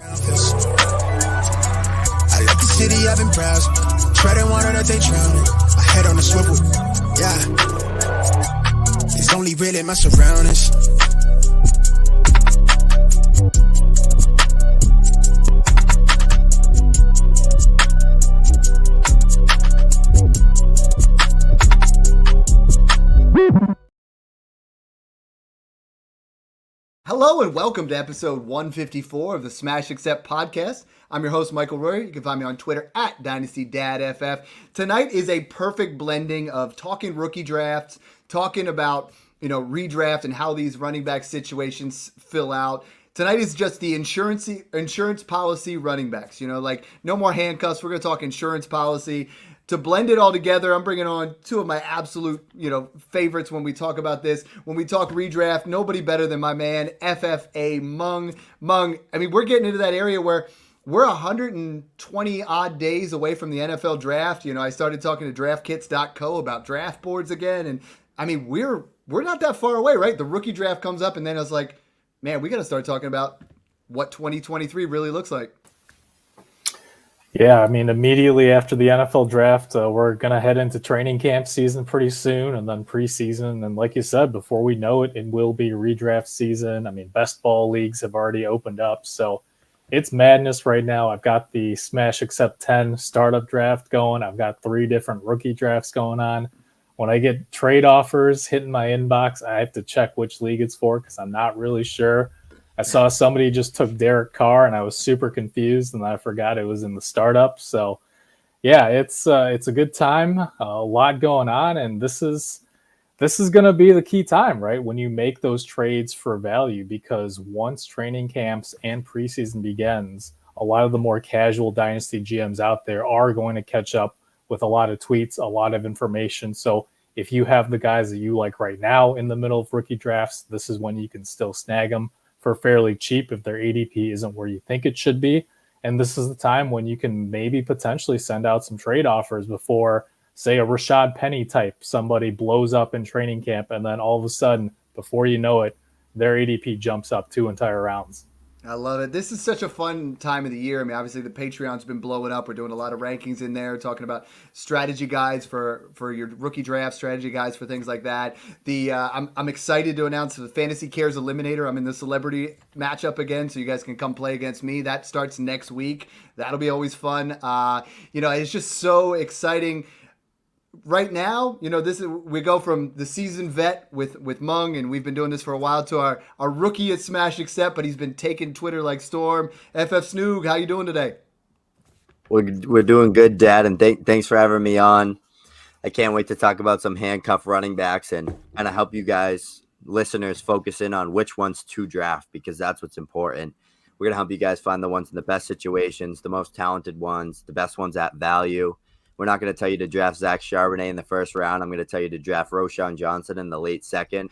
I left the city, I've been proud. Treading water that they drown. My head on a swivel, yeah. It's only really my surroundings. Hello and welcome to episode 154 of the Smash Accept podcast. I'm your host, Michael Royer. You can find me on Twitter at DynastyDadFF. Tonight is a perfect blending of talking rookie drafts, talking about, redraft and how these running back situations fill out. Tonight is just the insurance policy running backs. No more handcuffs. We're going to talk insurance policy. To blend it all together, I'm bringing on two of my absolute, favorites when we talk about this. When we talk redraft, nobody better than my man, FFA Mung. Mung, we're getting into that area where we're 120 odd days away from the NFL draft. I started talking to draftkits.co about draft boards again. And we're not that far away, right? The rookie draft comes up and then I was like, man, we got to start talking about what 2023 really looks like. Yeah, immediately after the NFL draft, we're going to head into training camp season pretty soon and then preseason. And like you said, before we know it, it will be redraft season. Best ball leagues have already opened up. So it's madness right now. I've got the Smash Accept 10 startup draft going. I've got 3 different rookie drafts going on. When I get trade offers hitting my inbox, I have to check which league it's for because I'm not really sure. I saw somebody just took Derek Carr, and I was super confused, and I forgot it was in the startup. So, yeah, it's a good time, a lot going on, and this is going to be the key time, right? When you make those trades for value, because once training camps and preseason begins, a lot of the more casual dynasty GMs out there are going to catch up with a lot of tweets, a lot of information. So if you have the guys that you like right now in the middle of rookie drafts, this is when you can still snag them for fairly cheap if their ADP isn't where you think it should be. And this is the time when you can maybe potentially send out some trade offers before, say, a Rashad Penny type, somebody blows up in training camp, and then all of a sudden, before you know it, their ADP jumps up 2 entire rounds. I love it. This is such a fun time of the year. Obviously the Patreon's been blowing up. We're doing a lot of rankings in there, talking about strategy guides for your rookie draft, strategy guides for things like that. I'm excited to announce the Fantasy Cares Eliminator. I'm in the celebrity matchup again, so you guys can come play against me. That starts next week. That'll be always fun. It's just so exciting. Right now, we go from the seasoned vet with Mung, and we've been doing this for a while, to our rookie at Smash Accept, but he's been taking Twitter like storm. FF Snoog, how you doing today? We're doing good, Dad, and thanks for having me on. I can't wait to talk about some handcuff running backs and kind of help you guys, listeners, focus in on which ones to draft, because that's what's important. We're going to help you guys find the ones in the best situations, the most talented ones, the best ones at value. We're not going to tell you to draft Zach Charbonnet in the first round. I'm going to tell you to draft Roschon Johnson in the late second.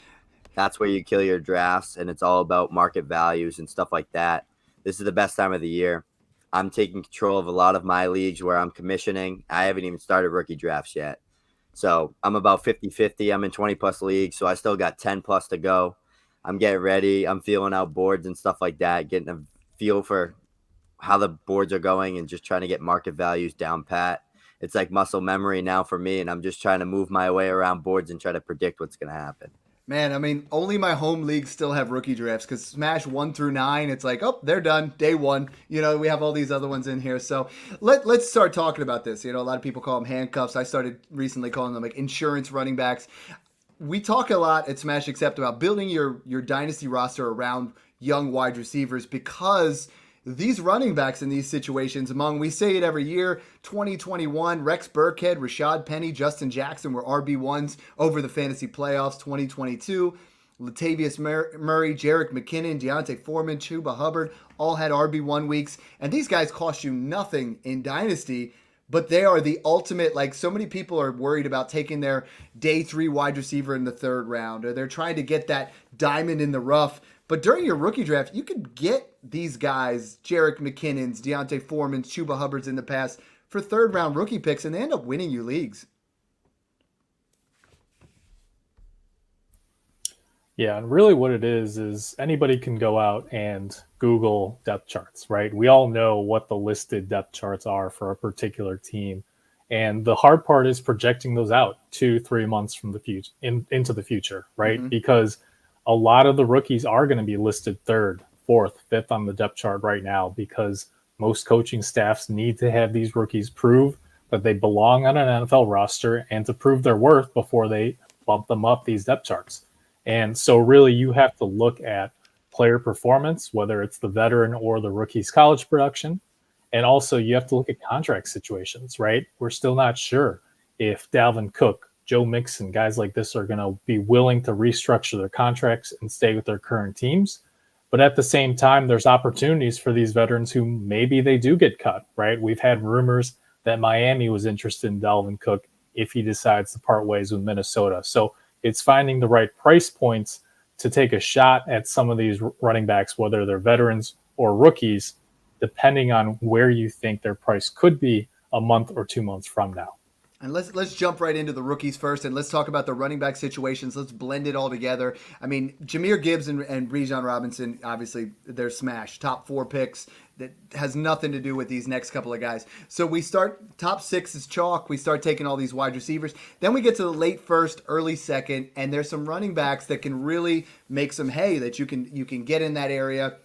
That's where you kill your drafts, and it's all about market values and stuff like that. This is the best time of the year. I'm taking control of a lot of my leagues where I'm commissioning. I haven't even started rookie drafts yet. So I'm about 50-50. I'm in 20-plus leagues, so I still got 10-plus to go. I'm getting ready. I'm feeling out boards and stuff like that, getting a feel for how the boards are going and just trying to get market values down pat. It's like muscle memory now for me, and I'm just trying to move my way around boards and try to predict what's going to happen. Man, only my home leagues still have rookie drafts, because Smash 1 through 9, it's like, oh, they're done, day 1. We have all these other ones in here. So let's start talking about this. A lot of people call them handcuffs. I started recently calling them like insurance running backs. We talk a lot at Smash Accept about building your dynasty roster around young wide receivers, because these running backs in these situations, we say it every year, 2021, Rex Burkhead, Rashad Penny, Justin Jackson were RB1s over the fantasy playoffs. 2022, Latavius Murray, Jerick McKinnon, Deontay Foreman, Chuba Hubbard all had RB1 weeks. And these guys cost you nothing in Dynasty, but they are the ultimate. Like, so many people are worried about taking their day 3 wide receiver in the 3rd round, or they're trying to get that diamond in the rough. But during your rookie draft, you could get these guys, Jerick McKinnons, Deontay Foremans, Chuba Hubbards in the past, for 3rd round rookie picks, and they end up winning you leagues. Yeah, and really what it is anybody can go out and Google depth charts, right? We all know what the listed depth charts are for a particular team. And the hard part is projecting those out 2-3 months from the future into the future, right? Mm-hmm. Because a lot of the rookies are going to be listed third, fourth, fifth on the depth chart right now, because most coaching staffs need to have these rookies prove that they belong on an NFL roster and to prove their worth before they bump them up these depth charts. And so really you have to look at player performance, whether it's the veteran or the rookie's college production. And also you have to look at contract situations, right? We're still not sure if Dalvin Cook, Joe Mixon, guys like this are going to be willing to restructure their contracts and stay with their current teams. But at the same time, there's opportunities for these veterans who maybe they do get cut, right? We've had rumors that Miami was interested in Dalvin Cook if he decides to part ways with Minnesota. So it's finding the right price points to take a shot at some of these running backs, whether they're veterans or rookies, depending on where you think their price could be a month or 2 months from now. And let's jump right into the rookies first, and let's talk about the running back situations. Let's blend it all together. I mean, Jahmyr Gibbs and Bijan Robinson, obviously, they're smash. Top 4 picks. That has nothing to do with these next couple of guys. So we start, top 6 is chalk. We start taking all these wide receivers. Then we get to the late first, early second, and there's some running backs that can really make some hay that you can get in that area.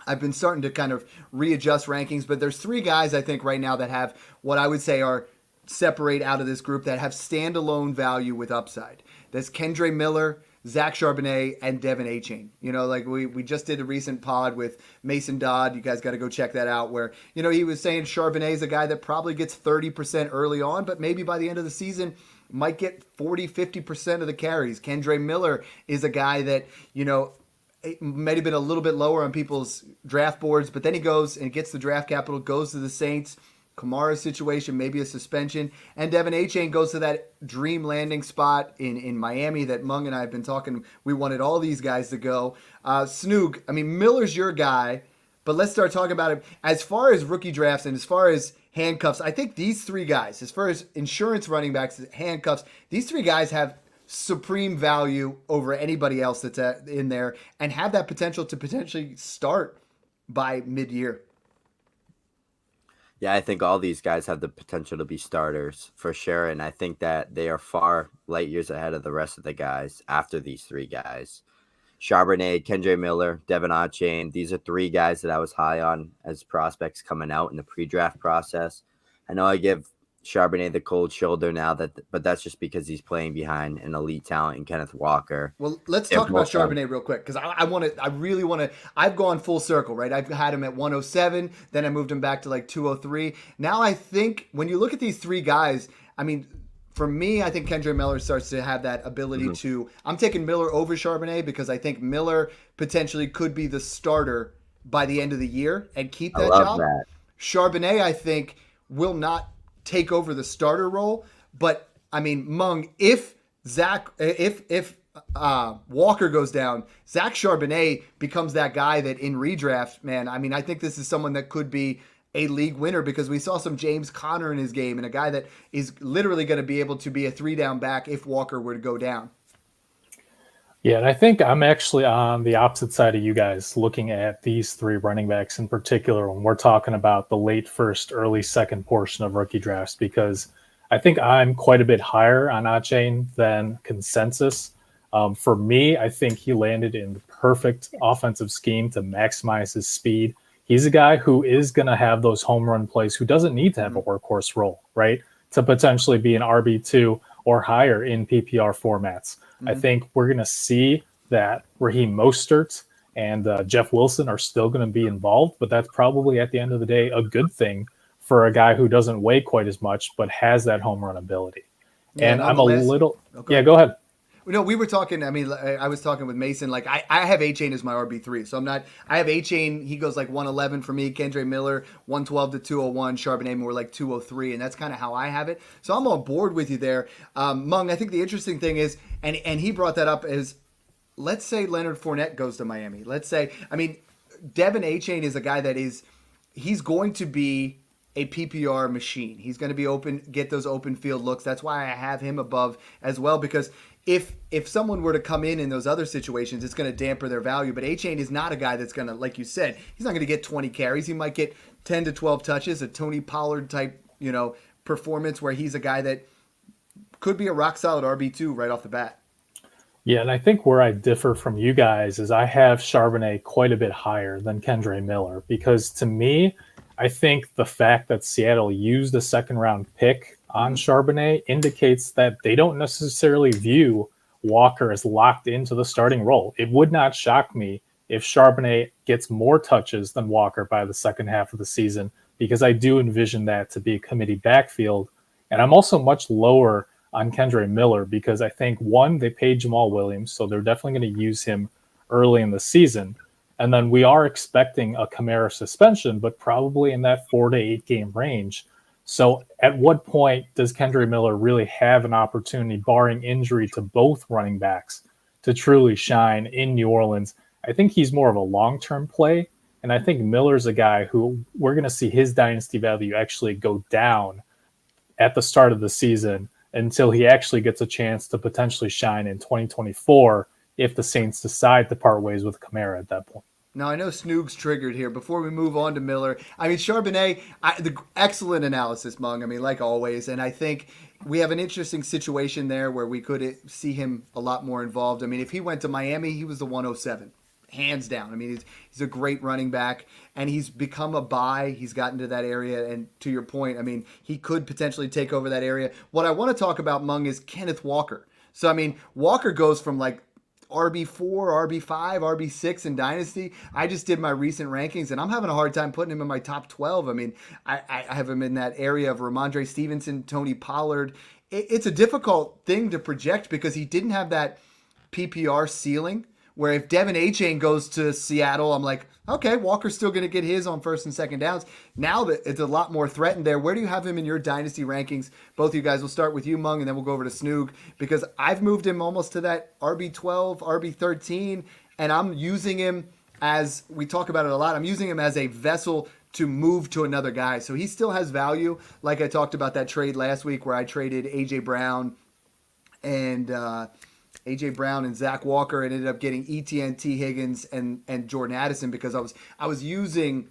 I've been starting to kind of readjust rankings, but there's 3 guys I think right now that have what I would say are separate out of this group that have standalone value with upside. That's Kendre Miller, Zach Charbonnet, and Devin Achane. You know, like we just did a recent pod with Mason Dodd. You guys got to go check that out, where, you know, he was saying Charbonnet is a guy that probably gets 30% early on, but maybe by the end of the season might get 40, 50% of the carries. Kendre Miller is a guy that, you know, it might have been a little bit lower on people's draft boards, but then he goes and gets the draft capital, goes to the Saints. Kamara's situation, maybe a suspension. And Devin Achane goes to that dream landing spot in Miami that Mung and I have been talking. We wanted all these guys to go. Snoog, I mean, Miller's your guy, but let's start talking about him. As far as rookie drafts and as far as handcuffs, I think these 3 guys, as far as insurance running backs, handcuffs, these 3 guys have supreme value over anybody else that's in there and have that potential to potentially start by mid-year. Yeah, I think all these guys have the potential to be starters for sure. And I think that they are far light years ahead of the rest of the guys after these 3 guys. Charbonnet, Kendre Miller, Devin Achane. These are 3 guys that I was high on as prospects coming out in the pre-draft process. I know I give Charbonnet the cold shoulder now, but that's just because he's playing behind an elite talent in Kenneth Walker. Well, let's talk about Charbonnet real quick, because I really want to. I've gone full circle, right? I've had him at 107, then I moved him back to like 203. Now I think when you look at these 3 guys, I mean, for me, I think Kendre Miller starts to have that ability to. I'm taking Miller over Charbonnet because I think Miller potentially could be the starter by the end of the year and keep that job. That. Charbonnet, I think, will not take over the starter role, but I mean, Mung, if Walker goes down, Zach Charbonnet becomes that guy that in redraft, man, I mean, I think this is someone that could be a league winner, because we saw some James Conner in his game and a guy that is literally going to be able to be a 3-down back if Walker were to go down. Yeah, and I think I'm actually on the opposite side of you guys looking at these 3 running backs in particular when we're talking about the late first, early second portion of rookie drafts, because I think I'm quite a bit higher on Achane than consensus. For me, I think he landed in the perfect offensive scheme to maximize his speed. He's a guy who is going to have those home run plays, who doesn't need to have a workhorse role, right, to potentially be an RB2 or higher in PPR formats. I think we're going to see that Raheem Mostert and Jeff Wilson are still going to be involved, but that's probably at the end of the day a good thing for a guy who doesn't weigh quite as much but has that home run ability. Yeah, and I'm a little – yeah, go ahead. No, we were talking. I mean, I was talking with Mason. Like, I have Achane as my RB3, so I'm not. I have Achane. He goes like 111 for me. Kendre Miller 112 to 201. Charbonnet more like 203, and that's kind of how I have it. So I'm on board with you there, Mung. I think the interesting thing is, and he brought that up, is let's say Leonard Fournette goes to Miami. Let's say, I mean, Devin Achane is a guy that he's going to be a PPR machine. He's going to be open, get those open field looks. That's why I have him above as well, because if someone were to come in those other situations, it's going to damper their value. But Achane is not a guy that's going to, like you said, he's not going to get 20 carries. He might get 10 to 12 touches, a Tony Pollard type, performance where he's a guy that could be a rock solid RB2 right off the bat. Yeah, and I think where I differ from you guys is I have Charbonnet quite a bit higher than Kendre Miller, because to me, I think the fact that Seattle used a second-round pick on Charbonnet indicates that they don't necessarily view Walker as locked into the starting role. It would not shock me if Charbonnet gets more touches than Walker by the second half of the season, because I do envision that to be a committee backfield. And I'm also much lower on Kendre Miller because I think, one, they paid Jamal Williams, so they're definitely going to use him early in the season. And then we are expecting a Kamara suspension, but probably in that 4 to 8 game range. So at what point does Kendre Miller really have an opportunity, barring injury to both running backs, to truly shine in New Orleans? I think he's more of a long-term play, and I think Miller's a guy who we're going to see his dynasty value actually go down at the start of the season until he actually gets a chance to potentially shine in 2024 if the Saints decide to part ways with Kamara at that point. Now, I know Snoog's triggered here. Before we move on to Miller, I mean, Charbonnet, the excellent analysis, Mung. I mean, like always. And I think we have an interesting situation there where we could see him a lot more involved. I mean, if he went to Miami, he was the 107. Hands down. I mean, he's a great running back, and he's become a buy. He's gotten to that area, and to your point, I mean, he could potentially take over that area. What I want to talk about, Mung, is Kenneth Walker. So, I mean, Walker goes from like RB4, RB5, RB6 in Dynasty. I just did my recent rankings, and I'm having a hard time putting him in my top 12. I mean, I have him in that area of Ramondre Stevenson, Tony Pollard. It's a difficult thing to project because he didn't have that PPR ceiling, where if Devin Achane goes to Seattle, I'm like, okay, Walker's still going to get his on first and second downs. Now that it's a lot more threatened there, where do you have him in your dynasty rankings? Both of you guys, will start with you, Mung, and then we'll go over to Snoog, because I've moved him almost to that RB12, RB13, and I'm using him as, we talk about it a lot, I'm using him as a vessel to move to another guy. So he still has value. Like I talked about that trade last week where I traded A.J. Brown and Zach Walker, and ended up getting ETN, T. Higgins, and Jordan Addison, because I was using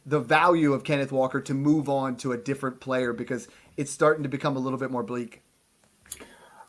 the value of Kenneth Walker to move on to a different player because it's starting to become a little bit more bleak.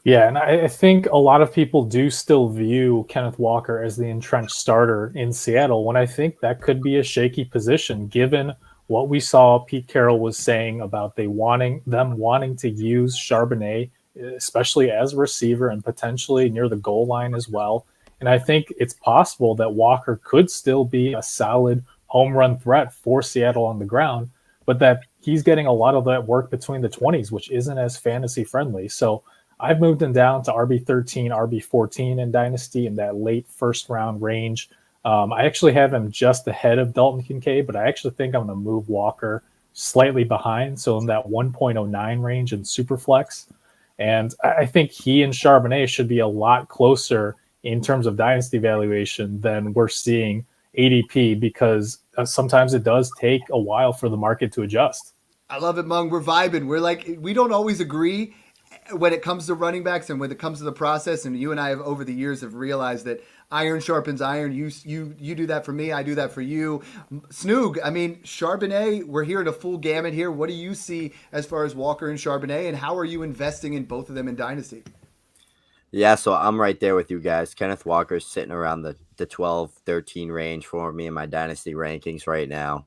Yeah, and I think a lot of people do still view Kenneth Walker as the entrenched starter in Seattle, when I think that could be a shaky position given what we saw Pete Carroll was saying about them wanting to use Charbonnet, especially as a receiver and potentially near the goal line as well. And I think it's possible that Walker could still be a solid home run threat for Seattle on the ground, but that he's getting a lot of that work between the 20s, which isn't as fantasy friendly. So I've moved him down to RB13, RB14 in Dynasty in that late first round range. I actually have him just ahead of Dalton Kincaid, but I actually think I'm going to move Walker slightly behind. So in that 1.09 range in Superflex. And I think he and Charbonnet should be a lot closer in terms of dynasty valuation than we're seeing ADP, because sometimes it does take a while for the market to adjust. I love it, Mung. We're vibing. We're like, we don't always agree when it comes to running backs and when it comes to the process. And you and I have over the years have realized that iron sharpens iron. You do that for me. I do that for you. Snoog, I mean, Charbonnet, we're hearing a full gamut here. What do you see as far as Walker and Charbonnet, and how are you investing in both of them in Dynasty? Yeah, so I'm right there with you guys. Kenneth Walker's sitting around the 12, 13 range for me in my Dynasty rankings right now.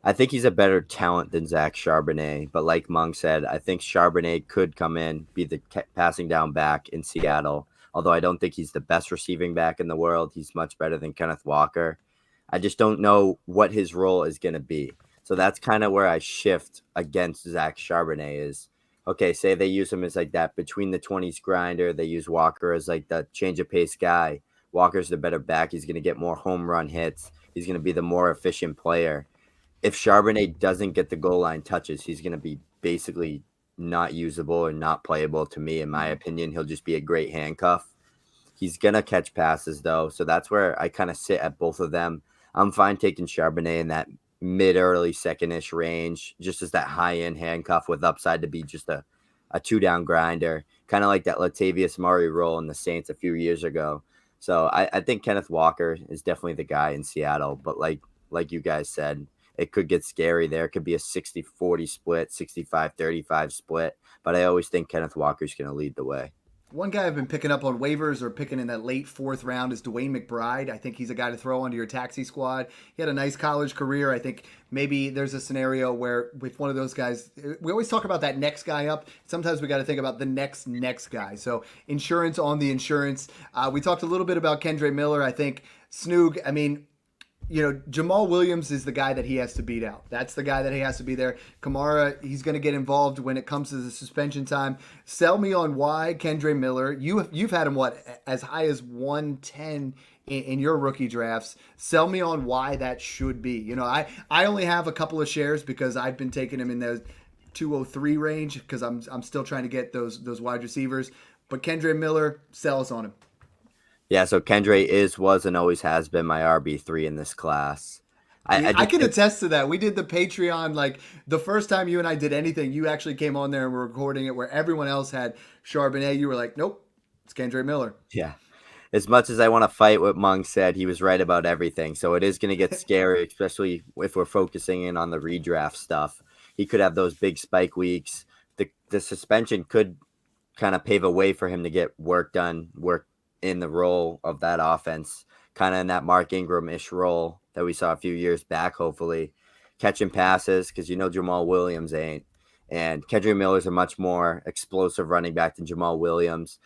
I think he's a better talent than Zach Charbonnet, but like Mung said, I think Charbonnet could come in, be the passing down back in Seattle. Although I don't think he's the best receiving back in the world, he's much better than Kenneth Walker. I just don't know what his role is going to be. So that's kind of where I shift against Zach Charbonnet is, okay, say they use him as like that between the 20s grinder. They use Walker as like the change of pace guy. Walker's the better back. He's going to get more home run hits. He's going to be the more efficient player. If Charbonnet doesn't get the goal line touches, he's going to be basically not usable or not playable to me. In my opinion, he'll just be a great handcuff. He's going to catch passes, though, so that's where I kind of sit at both of them. I'm fine taking Charbonnet in that mid-early second-ish range, just as that high-end handcuff with upside to be just a a 2-down grinder, kind of like that Latavius Murray role in the Saints a few years ago. So I think Kenneth Walker is definitely the guy in Seattle. But like you guys said, it could get scary there. It could be a 60-40 split, 65-35 split. But I always think Kenneth Walker's going to lead the way. One guy I've been picking up on waivers or picking in that late 4th round is Dwayne McBride. I think he's a guy to throw onto your taxi squad. He had a nice college career. I think maybe there's a scenario where with one of those guys, we always talk about that next guy up. Sometimes we got to think about the next guy. So insurance on the insurance. We talked a little bit about Kendre Miller. I think Snoog, I mean, Jamal Williams is the guy that he has to beat out. That's the guy that he has to be there. Kamara, he's going to get involved when it comes to the suspension time. Sell me on why Kendre Miller. You've had him, as high as 110 in your rookie drafts. Sell me on why that should be. I only have a couple of shares because I've been taking him in the 203 range because I'm still trying to get those wide receivers. But Kendre Miller, sells on him. Yeah, so Kendre was and always has been my RB3 in this class. I can attest to that. We did the Patreon, like the first time you and I did anything, you actually came on there and were recording it where everyone else had Charbonnet. You were like, nope, it's Kendre Miller. Yeah. As much as I want to fight what Mung said, he was right about everything. So it is going to get scary, especially if we're focusing in on the redraft stuff. He could have those big spike weeks. The suspension could kind of pave a way for him to get work in the role of that offense, kind of in that Mark Ingram-ish role that we saw a few years back, hopefully. Catching passes, because Jamal Williams ain't. And Kendre Miller's a much more explosive running back than Jamal Williams.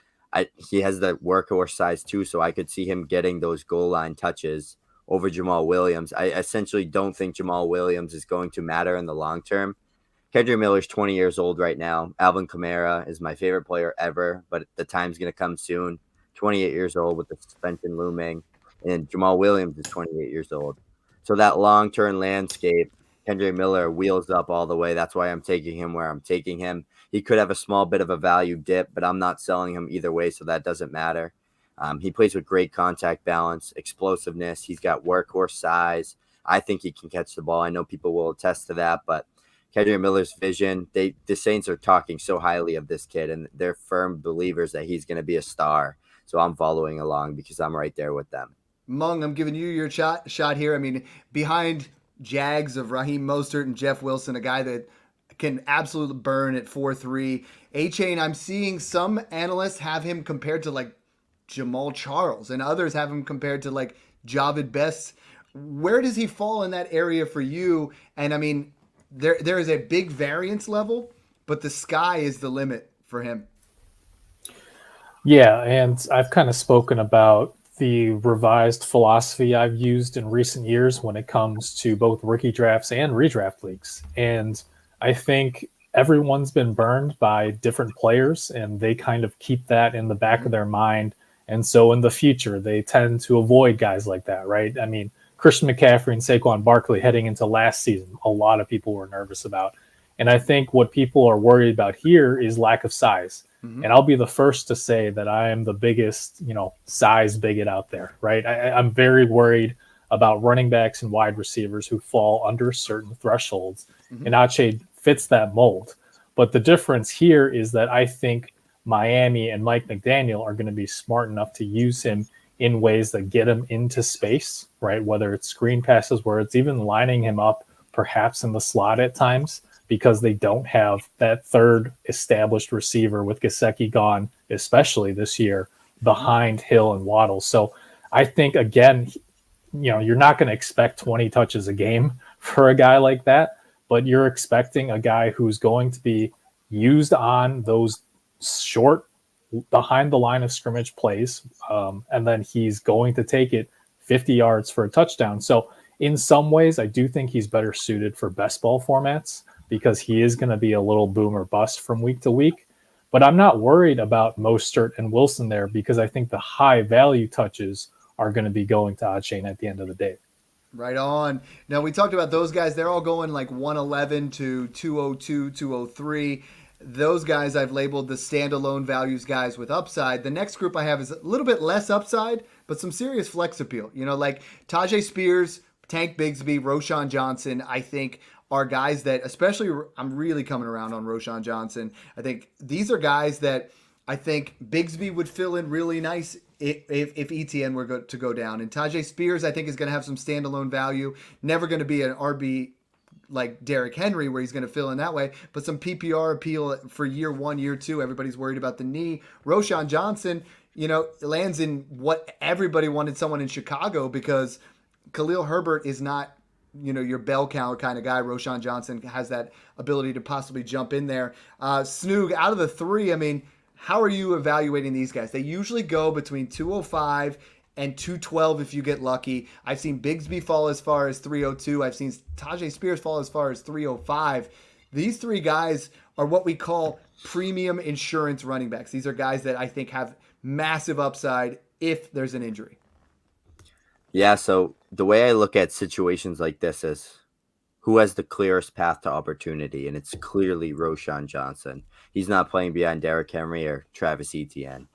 He has the workhorse size too, so I could see him getting those goal line touches over Jamal Williams. I essentially don't think Jamal Williams is going to matter in the long term. Kendre Miller's 20 years old right now. Alvin Kamara is my favorite player ever, but the time's going to come soon. 28 years old with the suspension looming, and Jamal Williams is 28 years old. So that long-term landscape, Kendre Miller wheels up all the way. That's why I'm taking him where I'm taking him. He could have a small bit of a value dip, but I'm not selling him either way, so that doesn't matter. He plays with great contact balance, explosiveness. He's got workhorse size. I think he can catch the ball. I know people will attest to that, but Kendre Miller's vision, the Saints are talking so highly of this kid, and they're firm believers that he's going to be a star. So I'm following along because I'm right there with them. Mung, I'm giving you your shot here. I mean, behind Jags of Raheem Mostert and Jeff Wilson, a guy that can absolutely burn at 4.3. A-Chain, I'm seeing some analysts have him compared to like Jamal Charles, and others have him compared to like Javid Best. Where does he fall in that area for you? And I mean, there is a big variance level, but the sky is the limit for him. Yeah, and I've kind of spoken about the revised philosophy I've used in recent years when it comes to both rookie drafts and redraft leagues. And I think everyone's been burned by different players, and they kind of keep that in the back of their mind. And so in the future, they tend to avoid guys like that, right? I mean, Christian McCaffrey and Saquon Barkley heading into last season, a lot of people were nervous about. And I think what people are worried about here is lack of size. And I'll be the first to say that I am the biggest, size bigot out there, right? I'm very worried about running backs and wide receivers who fall under certain thresholds. And Ache fits that mold. But the difference here is that I think Miami and Mike McDaniel are going to be smart enough to use him in ways that get him into space, right? Whether it's screen passes, where it's even lining him up perhaps in the slot at times, because they don't have that third established receiver with Gesicki gone, especially this year, behind Hill and Waddle. So I think, again, you're not going to expect 20 touches a game for a guy like that, but you're expecting a guy who's going to be used on those short, behind the line of scrimmage plays, and then he's going to take it 50 yards for a touchdown. So in some ways, I do think he's better suited for best ball formats, because he is going to be a little boom or bust from week to week. But I'm not worried about Mostert and Wilson there, because I think the high value touches are going to be going to Achane at the end of the day. Right on. Now, we talked about those guys. They're all going like 111 to 202, 203. Those guys I've labeled the standalone values guys with upside. The next group I have is a little bit less upside, but some serious flex appeal. Like Tajay Spears, Tank Bigsby, Roshan Johnson, I think are guys that, especially, I'm really coming around on Roschon Johnson. I think these are guys that I think Bigsby would fill in really nice if ETN were to go down. And Tajay Spears, I think, is going to have some standalone value. Never going to be an RB like Derrick Henry, where he's going to fill in that way, but some PPR appeal for year 1, year 2. Everybody's worried about the knee. Roschon Johnson, lands in what everybody wanted someone in Chicago, because Khalil Herbert is not, your bell cow kind of guy. Roschon Johnson has that ability to possibly jump in there. Snoog, out of the three, I mean, how are you evaluating these guys? They usually go between 205 and 212 if you get lucky. I've seen Bigsby fall as far as 302. I've seen Tajay Spears fall as far as 305. These three guys are what we call premium insurance running backs. These are guys that I think have massive upside if there's an injury. Yeah, so the way I look at situations like this is who has the clearest path to opportunity, and it's clearly Roschon Johnson. He's not playing behind Derrick Henry or Travis Etienne.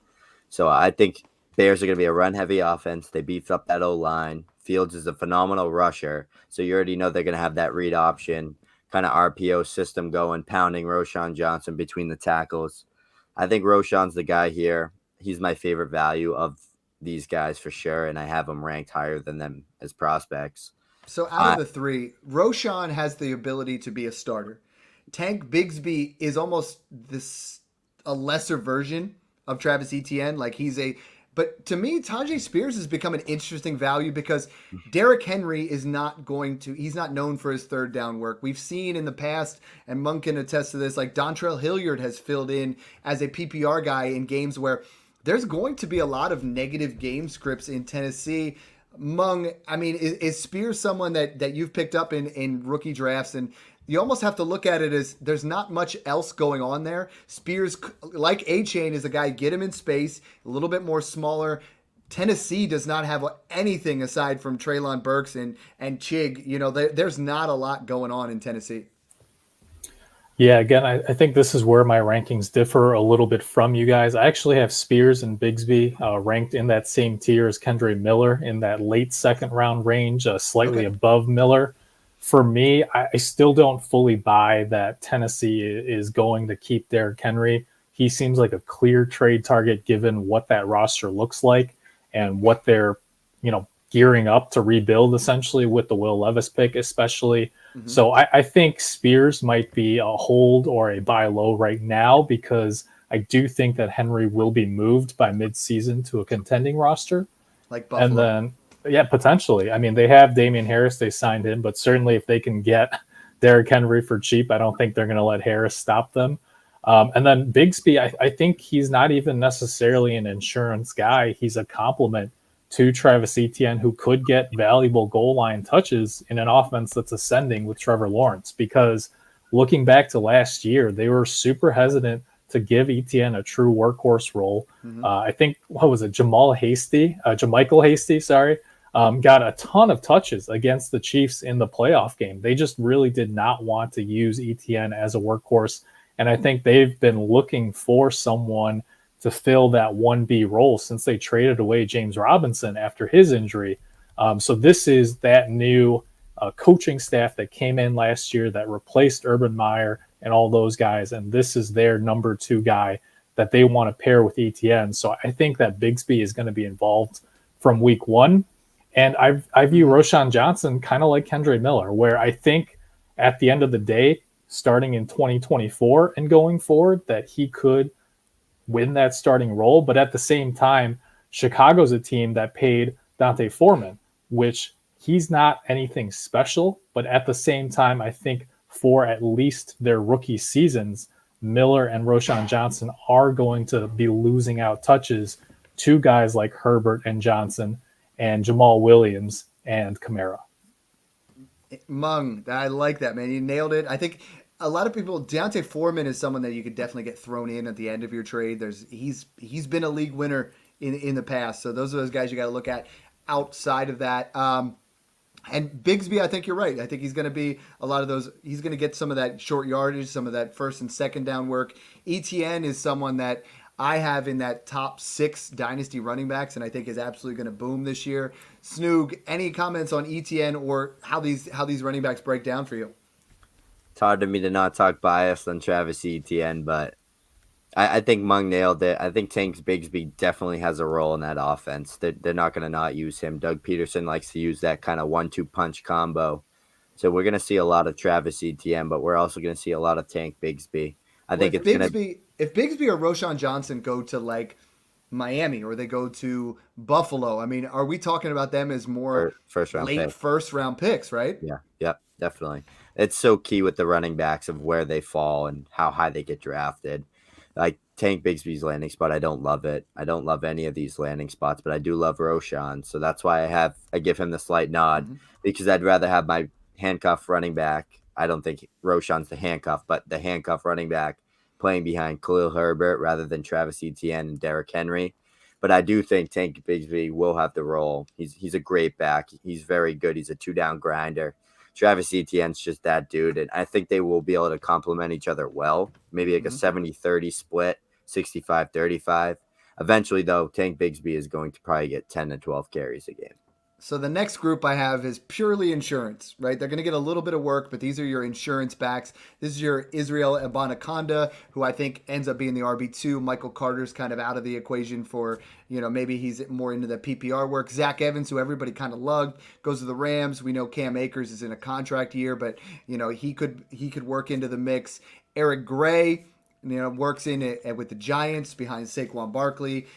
So I think Bears are going to be a run-heavy offense. They beefed up that O-line. Fields is a phenomenal rusher, so you already know they're going to have that read option, kind of RPO system going, pounding Roschon Johnson between the tackles. I think Roschon's the guy here. He's my favorite value of these guys for sure, and I have them ranked higher than them as prospects. So out of the three, Roschon has the ability to be a starter. Tank Bigsby is almost a lesser version of Travis Etienne. But to me, Tajay Spears has become an interesting value because Derrick Henry he's not known for his third down work. We've seen in the past, and Monk can attest to this, like Dontrell Hilliard has filled in as a PPR guy in games where there's going to be a lot of negative game scripts in Tennessee. Mung, I mean, is Spears someone that you've picked up in rookie drafts? And you almost have to look at it as there's not much else going on there. Spears, like A-Chain, is a guy, get him in space, a little bit more smaller. Tennessee does not have anything aside from Treylon Burks and Chig. There's not a lot going on in Tennessee. Yeah, again, I think this is where my rankings differ a little bit from you guys. I actually have Spears and Bigsby ranked in that same tier as Kendre Miller, in that late second round range, slightly above Miller. For me, I still don't fully buy that Tennessee is going to keep Derrick Henry. He seems like a clear trade target given what that roster looks like and what they're, gearing up to rebuild essentially with the Will Levis pick, especially. Mm-hmm. So I think Spears might be a hold or a buy low right now, because I do think that Henry will be moved by midseason to a contending roster. Like Buffalo. And then, yeah, potentially. I mean, they have Damian Harris, they signed him, but certainly if they can get Derrick Henry for cheap, I don't think they're going to let Harris stop them. And then Bigsby, I think he's not even necessarily an insurance guy. He's a complement to Travis Etienne, who could get valuable goal line touches in an offense that's ascending with Trevor Lawrence. Because looking back to last year, they were super hesitant to give Etienne a true workhorse role. Mm-hmm. I think, JaMycal Hasty, got a ton of touches against the Chiefs in the playoff game. They just really did not want to use Etienne as a workhorse. And I think they've been looking for someone to fill that 1B role since they traded away James Robinson after his injury. So this is that new coaching staff that came in last year that replaced Urban Meyer and all those guys. And this is their number 2 guy that they want to pair with Etienne. So I think that Bigsby is going to be involved from week 1. And I view Roschon Johnson kind of like Kendre Miller, where I think at the end of the day, starting in 2024 and going forward, that he could win that starting role. But at the same time, Chicago's a team that paid D'Onta Foreman, which he's not anything special. But at the same time, I think for at least their rookie seasons, Miller and Roschon Johnson are going to be losing out touches to guys like Herbert and Johnson and Jamal Williams and Kamara. Mung, I like that, man. You nailed it. I think a lot of people, D'Onta Foreman is someone that you could definitely get thrown in at the end of your trade. He's been a league winner in the past. So those are those guys you got to look at outside of that. And Bigsby, I think you're right. I think he's going to be a lot of those. He's going to get some of that short yardage, some of that first and second down work. Etienne is someone that I have in that top 6 dynasty running backs, and I think is absolutely going to boom this year. Snoog, any comments on Etienne or how these running backs break down for you? It's hard to me to not talk bias on Travis Etienne, but I think Mung nailed it. I think Tank Bigsby definitely has a role in that offense. They're not going to not use him. Doug Peterson likes to use that kind of 1-2 punch combo. So we're going to see a lot of Travis Etienne, but we're also going to see a lot of Tank Bigsby. I Well, think it's going to if Bigsby or Roshan Johnson go to like Miami or they go to Buffalo, I mean, are we talking about them as more first round late pick. first round picks, right? Yeah, yep, definitely. It's so key with the running backs of where they fall and how high they get drafted. Like Tank Bigsby's landing spot, I don't love it. I don't love any of these landing spots, but I do love Roshan. So that's why I give him the slight nod because I'd rather have my handcuff running back. I don't think Roshan's the handcuff, but the handcuff running back playing behind Khalil Herbert rather than Travis Etienne and Derrick Henry. But I do think Tank Bigsby will have the role. He's a great back. He's very good. He's a 2-down grinder. Travis Etienne's just that dude, and I think they will be able to complement each other well. Maybe like a 70-30 split, 65-35. Eventually, though, Tank Bigsby is going to probably get 10 to 12 carries a game. So the next group I have is purely insurance, right? They're going to get a little bit of work, but these are your insurance backs. This is your Israel Abanikanda, who I think ends up being the RB2. Michael Carter's kind of out of the equation for, maybe he's more into the PPR work. Zach Evans, who everybody kind of lugged, goes to the Rams. We know Cam Akers is in a contract year, but, he could work into the mix. Eric Gray, works in it with the Giants behind Saquon Barkley.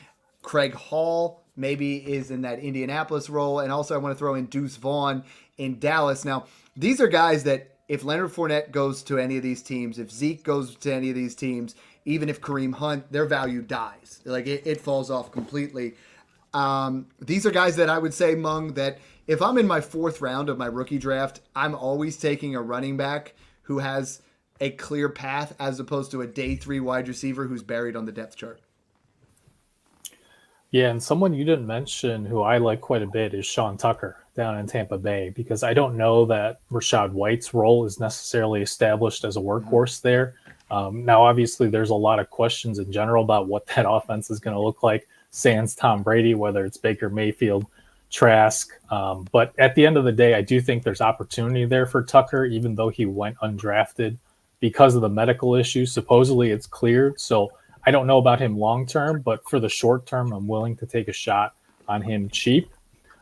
Craig Hall maybe is in that Indianapolis role. And also I want to throw in Deuce Vaughn in Dallas. Now, these are guys that if Leonard Fournette goes to any of these teams, if Zeke goes to any of these teams, even if Kareem Hunt, their value dies. Like it falls off completely. These are guys that I would say, Mung, that if I'm in my 4th round of my rookie draft, I'm always taking a running back who has a clear path as opposed to a day 3 wide receiver who's buried on the depth chart. Yeah, and someone you didn't mention who I like quite a bit is Sean Tucker down in Tampa Bay, because I don't know that Rachaad White's role is necessarily established as a workhorse there. Now, obviously, there's a lot of questions in general about what that offense is going to look like, sans Tom Brady, whether it's Baker Mayfield, Trask. But at the end of the day, I do think there's opportunity there for Tucker, even though he went undrafted because of the medical issue. Supposedly it's cleared, so I don't know about him long term, but for the short term, I'm willing to take a shot on him cheap.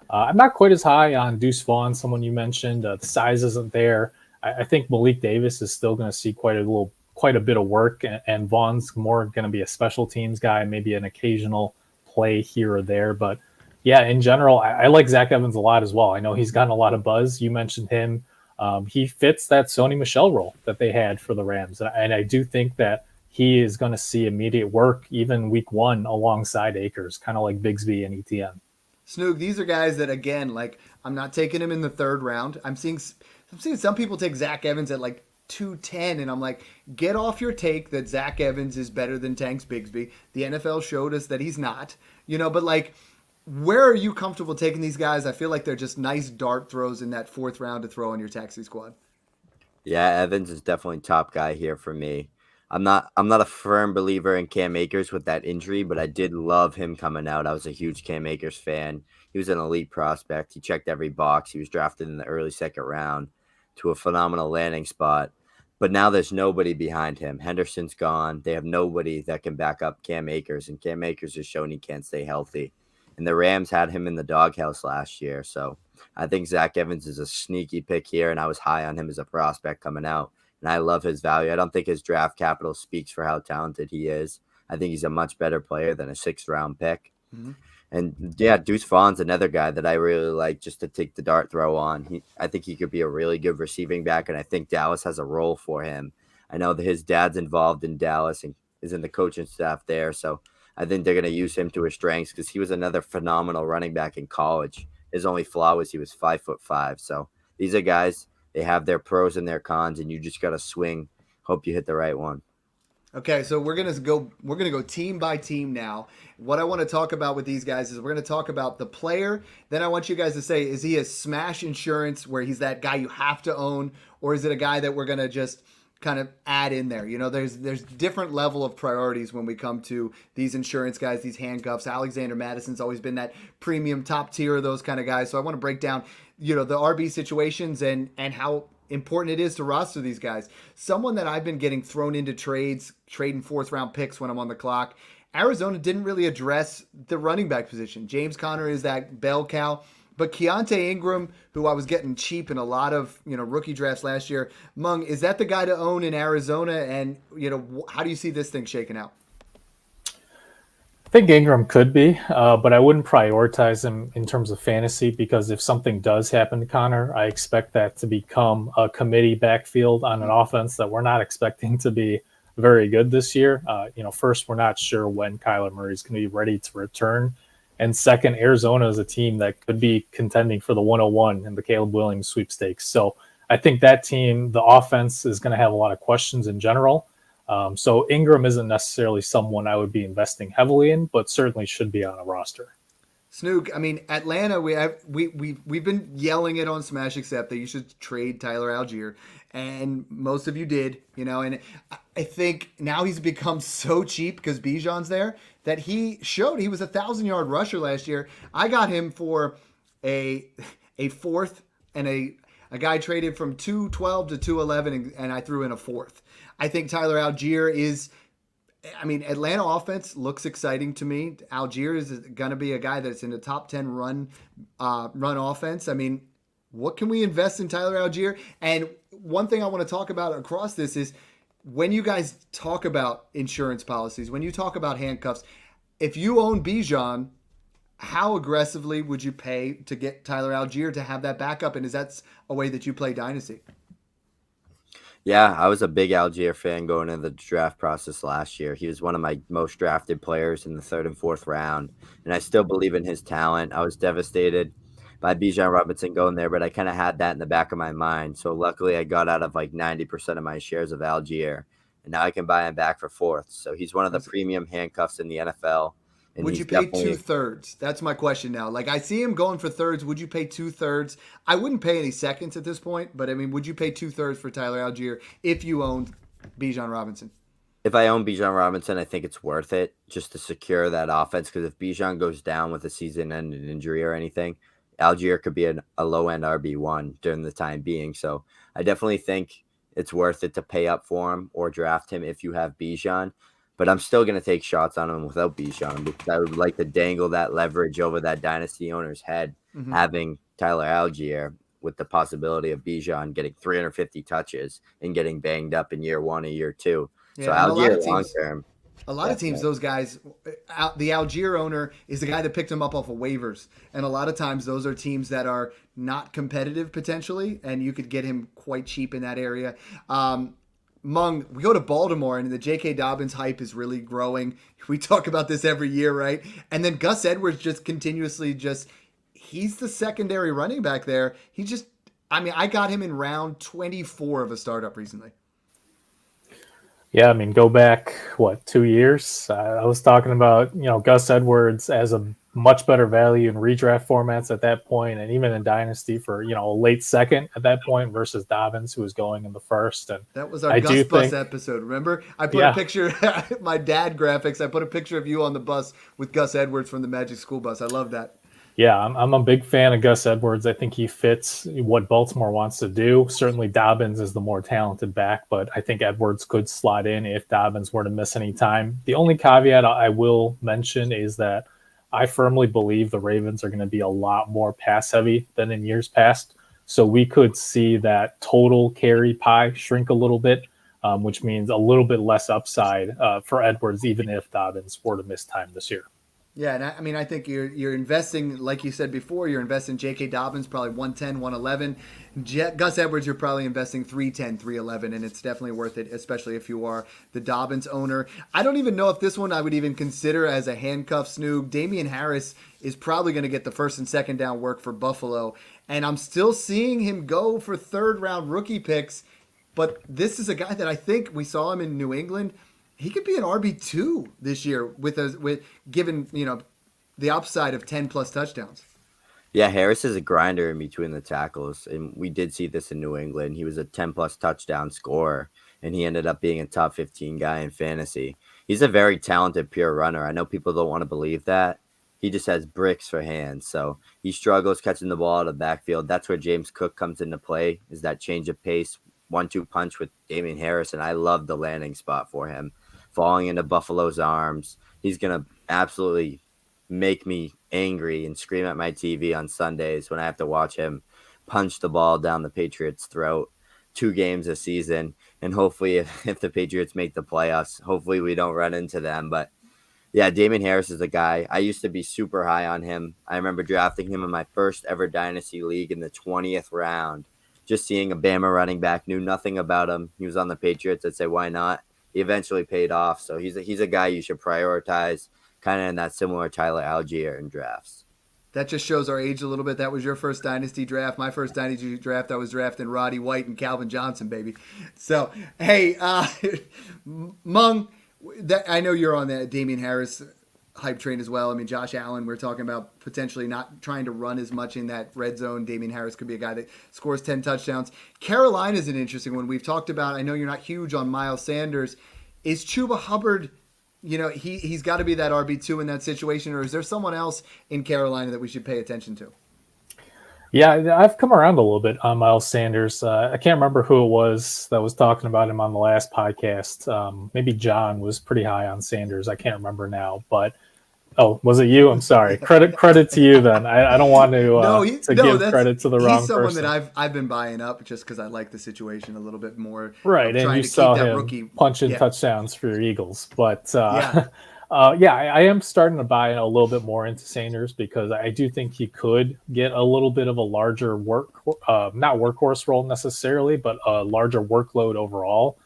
I'm not quite as high on Deuce Vaughn, someone you mentioned. The size isn't there. I think Malik Davis is still going to see quite a bit of work, and Vaughn's more going to be a special teams guy, maybe an occasional play here or there. But yeah, in general, I like Zach Evans a lot as well. I know he's gotten a lot of buzz. You mentioned him. He fits that Sony Michel role that they had for the Rams, and I do think that he is going to see immediate work even week 1 alongside Akers, kind of like Bigsby and Etienne. Snoog, these are guys that, again, like I'm not taking him in the 3rd round. I'm seeing some people take Zach Evans at like 210, and I'm like, get off your take that Zach Evans is better than Tank Bigsby. The NFL showed us that he's not, but like, where are you comfortable taking these guys? I feel like they're just nice dart throws in that 4th round to throw on your taxi squad. Yeah, Evans is definitely top guy here for me. I'm not a firm believer in Cam Akers with that injury, but I did love him coming out. I was a huge Cam Akers fan. He was an elite prospect. He checked every box. He was drafted in the early 2nd round to a phenomenal landing spot. But now there's nobody behind him. Henderson's gone. They have nobody that can back up Cam Akers, and Cam Akers has shown he can't stay healthy. And the Rams had him in the doghouse last year. So I think Zach Evans is a sneaky pick here, and I was high on him as a prospect coming out. And I love his value. I don't think his draft capital speaks for how talented he is. I think he's a much better player than a 6th round pick. Mm-hmm. And yeah, Deuce Vaughn's another guy that I really like just to take the dart throw on. I think he could be a really good receiving back, and I think Dallas has a role for him. I know that his dad's involved in Dallas and is in the coaching staff there. So I think they're going to use him to his strengths because he was another phenomenal running back in college. His only flaw was he was 5'5". So these are guys, they have their pros and their cons, and you just got to swing. Hope you hit the right one. Okay, so we're gonna go team by team now. What I want to talk about with these guys is we're gonna talk about the player. Then I want you guys to say, is he a smash insurance where he's that guy you have to own, or is it a guy that we're gonna just kind of add in there? There's different level of priorities when we come to these insurance guys, these handcuffs. Alexander Madison's always been that premium top tier of those kind of guys. So I want to break down, the RB situations and how important it is to roster these guys. Someone that I've been getting thrown into trades, trading fourth-round picks when I'm on the clock. Arizona didn't really address the running back position. James Conner is that bell cow. But Keontae Ingram, who I was getting cheap in a lot of rookie drafts last year, Mung, is that the guy to own in Arizona? And how do you see this thing shaking out? I think Ingram could be, but I wouldn't prioritize him in terms of fantasy because if something does happen to Connor, I expect that to become a committee backfield on an offense that we're not expecting to be very good this year. First, we're not sure when Kyler Murray is going to be ready to return. And second, Arizona is a team that could be contending for the 101 in the Caleb Williams sweepstakes. So I think that team, the offense is going to have a lot of questions in general. So Ingram isn't necessarily someone I would be investing heavily in, but certainly should be on a roster. Snook, I mean, Atlanta, we've been yelling it on Smash Accept that you should trade Tyler Algier, and most of you did, and I think now he's become so cheap because Bijan's there that he showed he was 1,000-yard rusher last year. I got him for a fourth and a guy traded from 212 to 211, and I threw in a fourth. I think Tyler Algier is. I mean, Atlanta offense looks exciting to me. Algier is going to be a guy that's in the top 10 run offense. I mean, what can we invest in Tyler Algier? And one thing I want to talk about across this is when you guys talk about insurance policies, when you talk about handcuffs, if you own Bijan, how aggressively would you pay to get Tyler Algier to have that backup? And is that a way that you play Dynasty? Yeah, I was a big Algier fan going into the draft process last year. He was one of my most drafted players in the 3rd and 4th round, and I still believe in his talent. I was devastated by Bijan Robinson going there, but I kind of had that in the back of my mind. So luckily I got out of like 90% of my shares of Algier, and now I can buy him back for 4th. So he's one of the premium handcuffs in the NFL. And would you pay 2/3? That's my question now. Like, I see him going for thirds. Would you pay 2/3? I wouldn't pay any seconds at this point, but I mean, would you pay 2/3 for Tyler Algier if you owned Bijan Robinson? If I own Bijan Robinson, I think it's worth it just to secure that offense. Because if Bijan goes down with a season-ending injury or anything, Algier could be a low-end RB1 during the time being. So I definitely think it's worth it to pay up for him or draft him if you have Bijan. But I'm still going to take shots on him without Bijan because I would like to dangle that leverage over that dynasty owner's head, having Tyler Algier with the possibility of Bijan getting 350 touches and getting banged up in year 1 or year 2. Yeah, so Algier long term. A lot of teams, those guys, the Algier owner is the guy that picked him up off of waivers. And a lot of times those are teams that are not competitive potentially, and you could get him quite cheap in that area. Mung, we go to Baltimore, and the J.K. Dobbins hype is really growing. We talk about this every year, right? And then Gus Edwards just continuously he's the secondary running back there. I got him in round 24 of a startup recently. Yeah, I mean, go back, 2 years? I was talking about, Gus Edwards as a much better value in redraft formats at that point, and even in Dynasty for, a late second at that point versus Dobbins, who was going in the first. And that was our Gus Bus episode, remember? I put a picture, my dad graphics, I put a picture of you on the bus with Gus Edwards from the Magic School Bus. I love that. Yeah, I'm a big fan of Gus Edwards. I think he fits what Baltimore wants to do. Certainly Dobbins is the more talented back, but I think Edwards could slot in if Dobbins were to miss any time. The only caveat I will mention is that I firmly believe the Ravens are going to be a lot more pass heavy than in years past. So we could see that total carry pie shrink a little bit, which means a little bit less upside for Edwards, even if Dobbins were to miss time this year. Yeah, and I think you're investing, like you said before, you're investing J.K. Dobbins, probably 110, 111. Gus Edwards, you're probably investing 310, 311, and it's definitely worth it, especially if you are the Dobbins owner. I don't even know if this one I would even consider as a handcuff snoog. Damian Harris is probably going to get the first and second down work for Buffalo, and I'm still seeing him go for third-round rookie picks, but this is a guy that I think we saw him in New England. He could be an RB2 this year with given the upside of 10 plus touchdowns. Yeah, Harris is a grinder in between the tackles, and we did see this in New England. He was a 10 plus touchdown scorer, and he ended up being a top 15 guy in fantasy. He's a very talented pure runner. I know people don't want to believe that. he just has bricks for hands. So he struggles catching the ball out of the backfield. That's where James Cook comes into play, is that change of pace, 1-2 punch with Damien Harris. And I love the landing spot for him. Falling into Buffalo's arms. He's going to absolutely make me angry and scream at my TV on Sundays when I have to watch him punch the ball down the Patriots' throat 2 games a season. And hopefully if the Patriots make the playoffs, hopefully we don't run into them. But yeah, Damien Harris is a guy. I used to be super high on him. I remember drafting him in my first ever dynasty league in the 20th round. Just seeing a Bama running back, knew nothing about him. He was on the Patriots. I'd say, why not? He eventually paid off. So he's a guy you should prioritize, kind of in that similar Tyler Algier in drafts. That just shows our age a little bit. That was your first dynasty draft. My first dynasty draft, I was drafting Roddy White and Calvin Johnson, baby. So, hey, Mung, I know you're on the Damien Harris hype train as well. I mean, Josh Allen, we're talking about potentially not trying to run as much in that red zone. Damien Harris could be a guy that scores 10 touchdowns. Carolina's an interesting one. We've talked about, I know you're not huge on Miles Sanders. Is Chuba Hubbard, he's got to be that RB2 in that situation, or is there someone else in Carolina that we should pay attention to? Yeah, I've come around a little bit on Miles Sanders. I can't remember who it was that was talking about him on the last podcast. Maybe John was pretty high on Sanders. I can't remember now, but was it you? I'm sorry. Credit to you then. I don't want to give credit to the wrong person. He's someone that I've been buying up just because I like the situation a little bit more. Right, and you saw him punching touchdowns for your Eagles, but I am starting to buy a little bit more into Sanders because I do think he could get a little bit of a larger not workhorse role necessarily, but a larger workload overall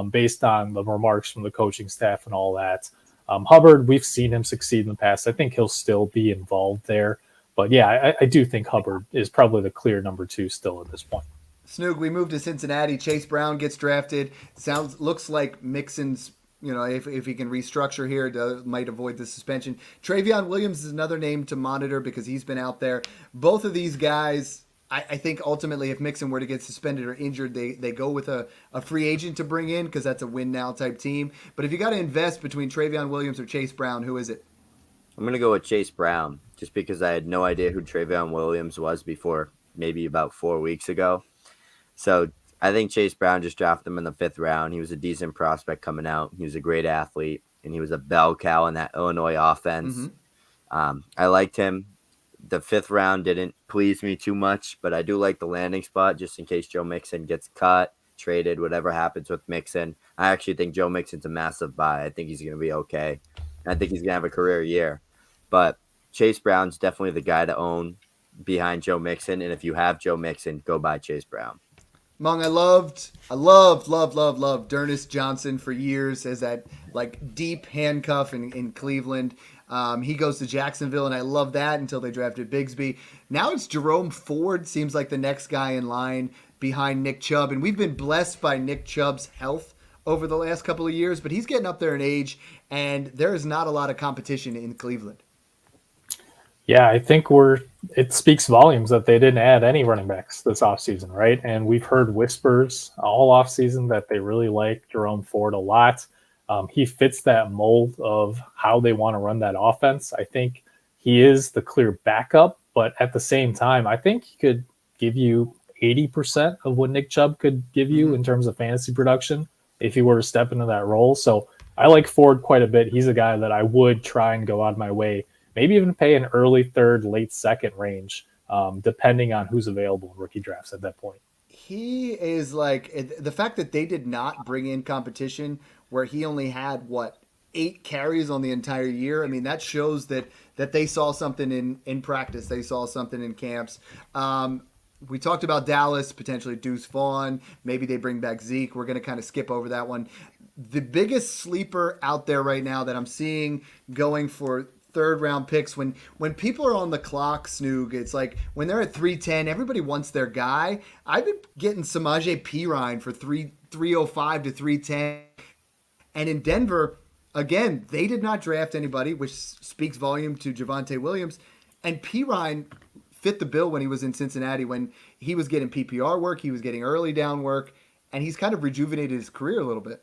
based on the remarks from the coaching staff and all that. Hubbard, we've seen him succeed in the past. I think he'll still be involved there. But yeah, I do think Hubbard is probably the clear number 2 still at this point. Snoog, we moved to Cincinnati. Chase Brown gets drafted. Looks like Mixon's, if he can restructure here, might avoid the suspension. Travion Williams is another name to monitor because he's been out there. Both of these guys, I think ultimately if Mixon were to get suspended or injured, they go with a free agent to bring in because that's a win-now type team. But if you got to invest between Travion Williams or Chase Brown, who is it? I'm going to go with Chase Brown just because I had no idea who Travion Williams was before maybe about 4 weeks ago. So I think Chase Brown, just drafted him in the 5th round. He was a decent prospect coming out. He was a great athlete, and he was a bell cow in that Illinois offense. Mm-hmm. I liked him. The 5th round didn't please me too much, but I do like the landing spot just in case Joe Mixon gets cut, traded, whatever happens with Mixon. I actually think Joe Mixon's a massive buy. I think he's going to be okay. I think he's going to have a career year. But Chase Brown's definitely the guy to own behind Joe Mixon, and if you have Joe Mixon, go buy Chase Brown. Mung, I loved D'Ernest Johnson for years as that deep handcuff in Cleveland. He goes to Jacksonville, and I love that until they drafted Bigsby. Now it's Jerome Ford, seems like the next guy in line behind Nick Chubb, and we've been blessed by Nick Chubb's health over the last couple of years, but he's getting up there in age, and there is not a lot of competition in Cleveland. Yeah, I think it speaks volumes that they didn't add any running backs this offseason, right? And we've heard whispers all offseason that they really like Jerome Ford a lot. He fits that mold of how they want to run that offense. I think he is the clear backup, but at the same time, I think he could give you 80% of what Nick Chubb could give you in terms of fantasy production if he were to step into that role. So I like Ford quite a bit. He's a guy that I would try and go out of my way, maybe even pay an early 3rd, late 2nd range, depending on who's available in rookie drafts at that point. He is the fact that they did not bring in competition where he only had 8 carries on the entire year. I mean, that shows that they saw something in practice. They saw something in camps. We talked about Dallas, potentially Deuce Vaughn. Maybe they bring back Zeke. We're going to kind of skip over that one. The biggest sleeper out there right now that I'm seeing going for 3rd round picks, when people are on the clock, Snoog, it's like when they're at 310, everybody wants their guy. I've been getting Samaje Perine for 305 to 310. And in Denver, again, they did not draft anybody, which speaks volume to Javonte Williams. And Perine fit the bill when he was in Cincinnati, when he was getting PPR work, he was getting early down work, and he's kind of rejuvenated his career a little bit.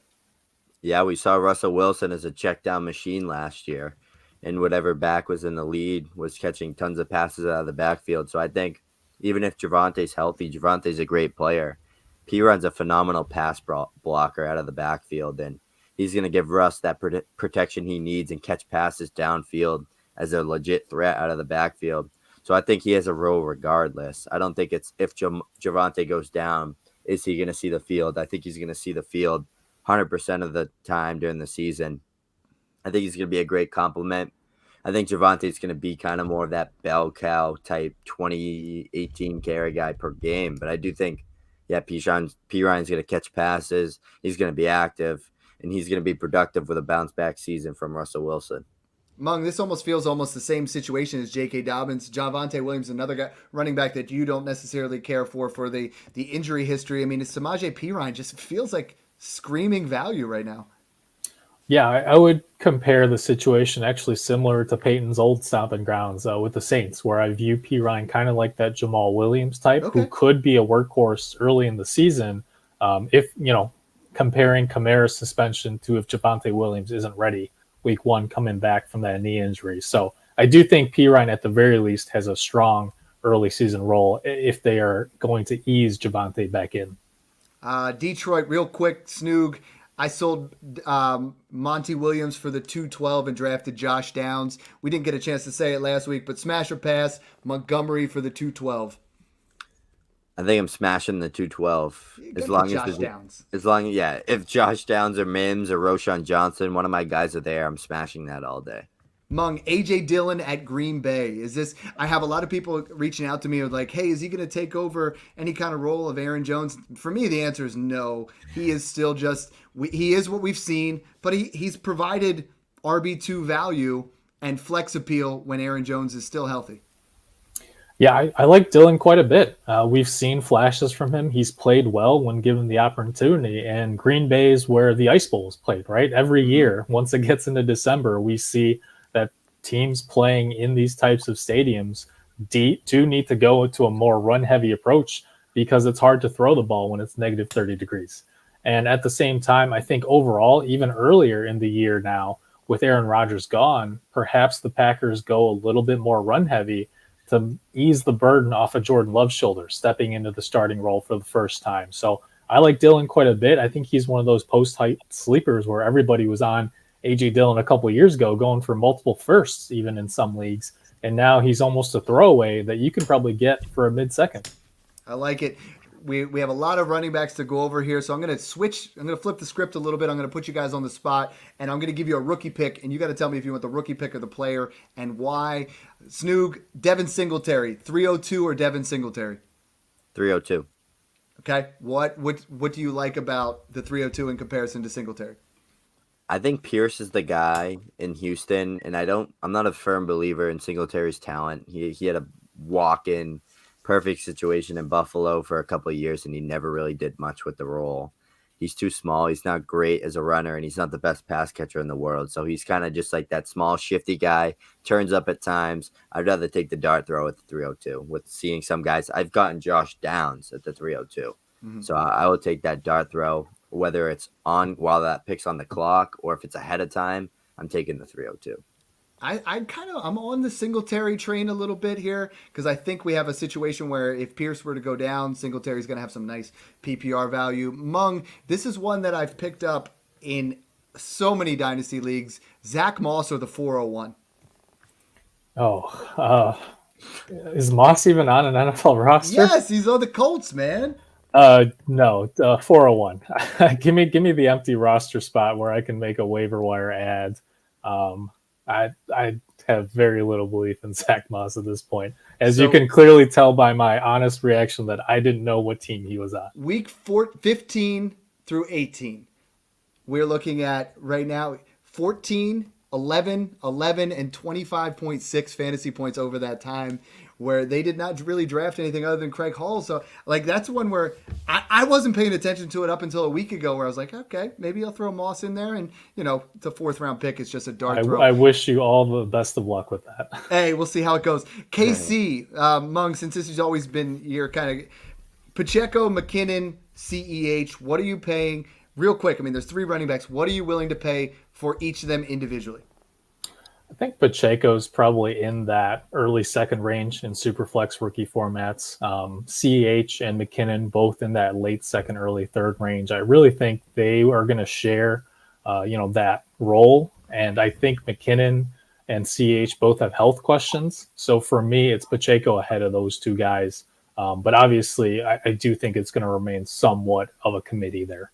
Yeah, we saw Russell Wilson as a check down machine last year. and whatever back was in the lead was catching tons of passes out of the backfield. So I think even if Javonte's healthy, Javonte's a great player. Piron's a phenomenal pass blocker out of the backfield, and he's going to give Russ that protection he needs and catch passes downfield as a legit threat out of the backfield. So I think he has a role regardless. I don't think it's if Javonte goes down, is he going to see the field? I think he's going to see the field 100% of the time during the season. I think he's going to be a great compliment. I think Javonte's going to be kind of more of that bell cow type 2018 carry guy per game. But I do think, yeah, Piron's going to catch passes. He's going to be active, and he's going to be productive with a bounce back season from Russell Wilson. Mung, this almost feels almost the same situation as J.K. Dobbins. Javonte Williams, another guy, running back that you don't necessarily care for the injury history. I mean, Samaje Perine just feels like screaming value right now. Yeah, I would compare the situation actually similar to Peyton's old stomping grounds with the Saints, where I view Perine kind of like that Jamal Williams type, who could be a workhorse early in the season if, comparing Kamara's suspension to if Javonte Williams isn't ready week one coming back from that knee injury. So I do think Perine at the very least has a strong early season role if they are going to ease Javonte back in. Detroit, real quick, Snoog. I sold Monty Williams for the 212 and drafted Josh Downs. We didn't get a chance to say it last week, but smash or pass, Montgomery for the 212. I think I'm smashing the 212 as long as Josh Downs. If Josh Downs or Mims or Roschon Johnson, one of my guys are there, I'm smashing that all day. Mung, A.J. Dillon at Green Bay. I have a lot of people reaching out to me with like, hey, is he going to take over any kind of role of Aaron Jones? For me, the answer is no. He is still he is what we've seen, but he's provided RB2 value and flex appeal when Aaron Jones is still healthy. Yeah, I like Dillon quite a bit. We've seen flashes from him. He's played well when given the opportunity, and Green Bay is where the Ice Bowl is played, right? Every year, once it gets into December, we see that teams playing in these types of stadiums do need to go to a more run-heavy approach because it's hard to throw the ball when it's negative 30 degrees. And at the same time, I think overall, even earlier in the year now, with Aaron Rodgers gone, perhaps the Packers go a little bit more run-heavy to ease the burden off of Jordan Love's shoulders, stepping into the starting role for the first time. So I like Dillon quite a bit. I think he's one of those post-hype sleepers where everybody was on A.J. Dillon a couple of years ago, going for multiple firsts, even in some leagues. And now he's almost a throwaway that you can probably get for a mid-second. I like it. We have a lot of running backs to go over here, so I'm going to switch. I'm going to flip the script a little bit. I'm going to put you guys on the spot, and I'm going to give you a rookie pick, and you got to tell me if you want the rookie pick or the player and why. Snoog, Devin Singletary, 302 or Devin Singletary? 302. Okay. What do you like about the 302 in comparison to Singletary? I think Pierce is the guy in Houston, and I'm not a firm believer in Singletary's talent. He had a walk-in perfect situation in Buffalo for a couple of years, and he never really did much with the role. He's too small. He's not great as a runner, and he's not the best pass catcher in the world. So he's kind of just like that small, shifty guy, turns up at times. I'd rather take the dart throw at the 302 with seeing some guys. I've gotten Josh Downs at the 302. Mm-hmm. So I will take that dart throw, whether it's on while that pick's on the clock or if it's ahead of time. I'm taking the 302. I'm on the Singletary train a little bit here because I think we have a situation where if Pierce were to go down, Singletary's going to have some nice PPR value. Mung, this is one that I've picked up in so many dynasty leagues. Zach Moss or the 401? Is Moss even on an NFL roster? Yes, he's on the Colts, man. No, 401. give me the empty roster spot where I can make a waiver wire ad. I have very little belief in Zach Moss at this point, as you can clearly tell by my honest reaction that I didn't know what team he was on. Week 15 through 18, we're looking at right now 14, 11, 11, and 25.6 fantasy points over that time, where they did not really draft anything other than Craig Hall. So, that's one where I wasn't paying attention to it up until a week ago, where I was like, okay, maybe I'll throw Moss in there. And, the 4th round pick is just a dart throw. I wish you all the best of luck with that. Hey, we'll see how it goes. KC, Mung, since this has always been your kind of Pacheco, McKinnon, CEH, what are you paying? Real quick, there's 3 running backs. What are you willing to pay for each of them individually? I think Pacheco's probably in that early second range in Superflex rookie formats. CH and McKinnon both in that late second, early third range. I really think they are going to share, that role. And I think McKinnon and CH both have health questions. So for me, it's Pacheco ahead of those two guys. But obviously, I do think it's going to remain somewhat of a committee there.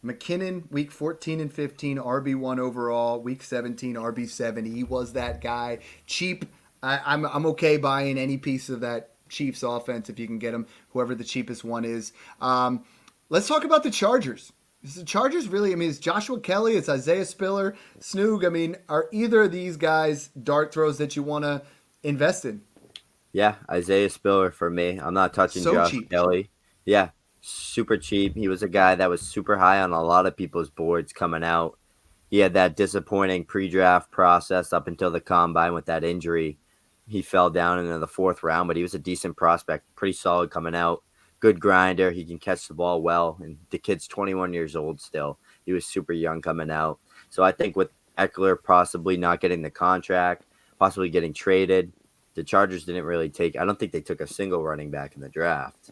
McKinnon, week 14 and 15, RB1 overall. Week 17, RB7. He was that guy. Cheap. I'm okay buying any piece of that Chiefs offense if you can get him, whoever the cheapest one is. Let's talk about the Chargers. Is the Chargers really, it's Joshua Kelly, it's Isaiah Spiller, Snoog. Are either of these guys dart throws that you want to invest in? Yeah, Isaiah Spiller for me. I'm not touching Josh Kelly. Yeah, super cheap. He was a guy that was super high on a lot of people's boards coming out. He had that disappointing pre-draft process up until the combine with that injury. He fell down into the fourth round, but he was a decent prospect, pretty solid coming out. Good grinder. He can catch the ball well. And the kid's 21 years old still. He was super young coming out. So I think with Eckler possibly not getting the contract, possibly getting traded, the Chargers didn't really I don't think they took a single running back in the draft.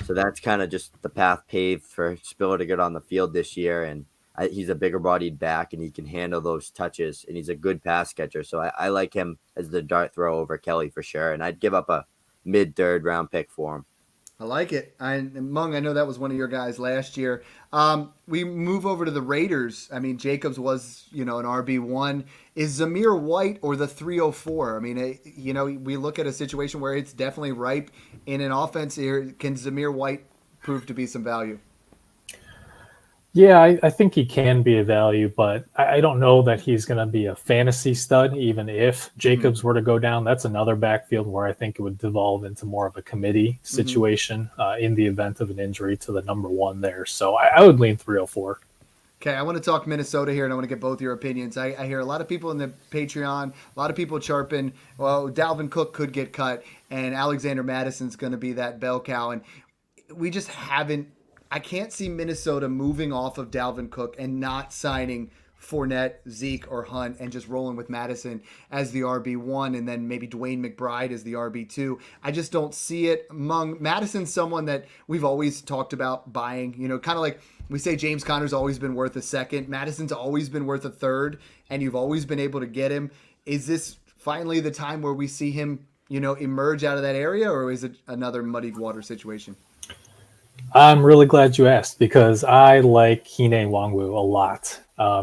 So that's kind of just the path paved for Spiller to get on the field this year. And he's a bigger bodied back and he can handle those touches and he's a good pass catcher. So I like him as the dart throw over Kelly for sure. And I'd give up a mid-third round pick for him. I like it. Mung, I know that was one of your guys last year. We move over to the Raiders. Jacobs was, an RB1. Is Zamir White or the 304? We look at a situation where it's definitely ripe in an offense here. Can Zamir White prove to be some value? Yeah, I think he can be a value, but I don't know that he's going to be a fantasy stud, even if Jacobs were to go down. That's another backfield where I think it would devolve into more of a committee situation in the event of an injury to the number one there. So I would lean 304. Okay, I want to talk Minnesota here, and I want to get both your opinions. I hear a lot of people in the Patreon, a lot of people chirping, well, Dalvin Cook could get cut, and Alexander Madison's going to be that bell cow, and we just haven't. I can't see Minnesota moving off of Dalvin Cook and not signing Fournette, Zeke, or Hunt and just rolling with Madison as the RB1 and then maybe Dwayne McBride as the RB2. I just don't see it. Madison's someone that we've always talked about buying, kind of like we say James Conner's always been worth a second. Madison's always been worth a third, and you've always been able to get him. Is this finally the time where we see him, emerge out of that area, or is it another muddied water situation? I'm really glad you asked because I like Kene Nwangwu a lot.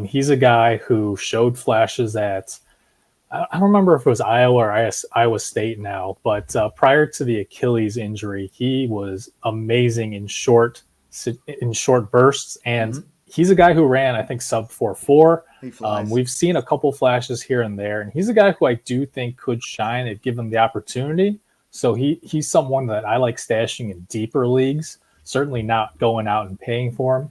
He's a guy who showed flashes at, I don't remember if it was Iowa or Iowa State now, but prior to the Achilles injury, he was amazing in short bursts. And he's a guy who ran, I think, sub 4.4. We've seen a couple flashes here and there, and he's a guy who I do think could shine if given the opportunity. So he's someone that I like stashing in deeper leagues. Certainly not going out and paying for him.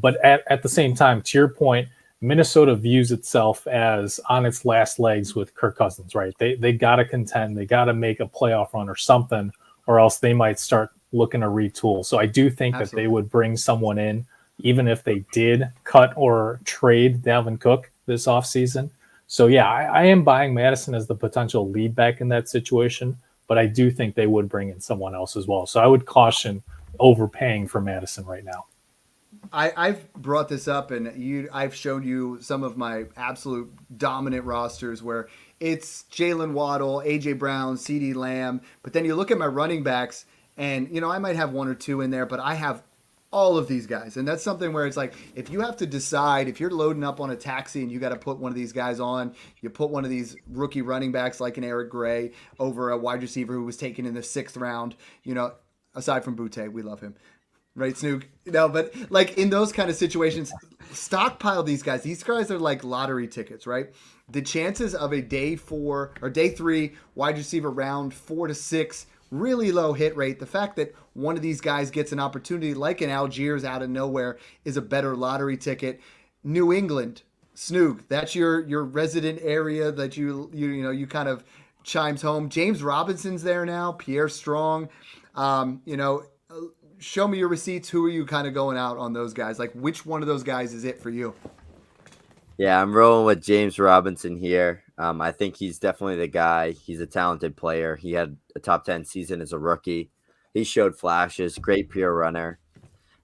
But at the same time, to your point, Minnesota views itself as on its last legs with Kirk Cousins, right? They got to contend. They got to make a playoff run or something, or else they might start looking to retool. So I do think that they would bring someone in, even if they did cut or trade Dalvin Cook this offseason. So, yeah, I am buying Madison as the potential lead back in that situation, but I do think they would bring in someone else as well. So I would caution overpaying for Madison right now. I've brought this up, and I've shown you some of my absolute dominant rosters where it's Jalen Waddle, A.J. Brown, CeeDee Lamb, but then you look at my running backs, and, I might have one or two in there, but I have all of these guys, and that's something where it's like, if you have to decide, if you're loading up on a taxi and you got to put one of these guys on, you put one of these rookie running backs like an Eric Gray over a wide receiver who was taken in the 6th round, aside from Boutte, we love him. Right, Snoog? No, but like in those kind of situations, stockpile these guys. These guys are like lottery tickets, right? The chances of a day 4 or day 3 wide receiver round 4 to 6, really low hit rate. The fact that one of these guys gets an opportunity like an Algiers out of nowhere is a better lottery ticket. New England, Snoog, that's your resident area that you kind of chimes home. James Robinson's there now, Pierre Strong. Show me your receipts. Who are you kind of going out on those guys? Like, which one of those guys is it for you? Yeah, I'm rolling with James Robinson here. I think he's definitely the guy. He's a talented player. He had a top 10 season as a rookie. He showed flashes, great pure runner.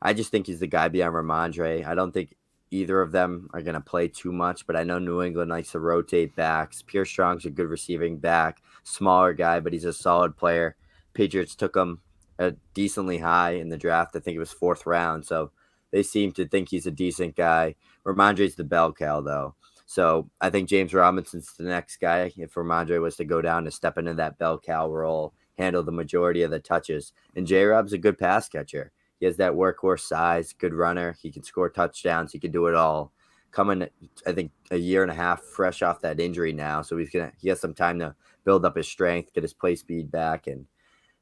I just think he's the guy beyond Ramondre. I don't think either of them are going to play too much, but I know New England likes to rotate backs. Pierre Strong's a good receiving back, smaller guy, but he's a solid player. Patriots took him decently high in the draft. I think it was 4th round, so they seem to think he's a decent guy. Ramondre's the bell cow, though. So I think James Robinson's the next guy. If Ramondre was to go down to step into that bell cow role, handle the majority of the touches. And J-Rob's a good pass catcher. He has that workhorse size, good runner. He can score touchdowns. He can do it all. Coming, I think, a year and a half fresh off that injury now. So he has some time to build up his strength, get his play speed back, and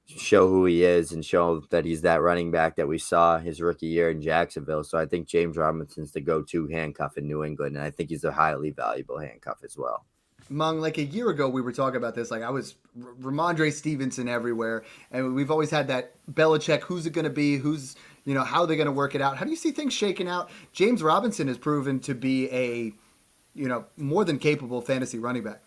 show who he is and show that he's that running back that we saw his rookie year in Jacksonville. So I think James Robinson's the go-to handcuff in New England, and I think he's a highly valuable handcuff as well. Mung, like a year ago, we were talking about this. Like I was Ramondre Stevenson everywhere, and we've always had that Belichick. Who's it going to be? Who's how are they going to work it out? How do you see things shaking out? James Robinson has proven to be a more than capable fantasy running back.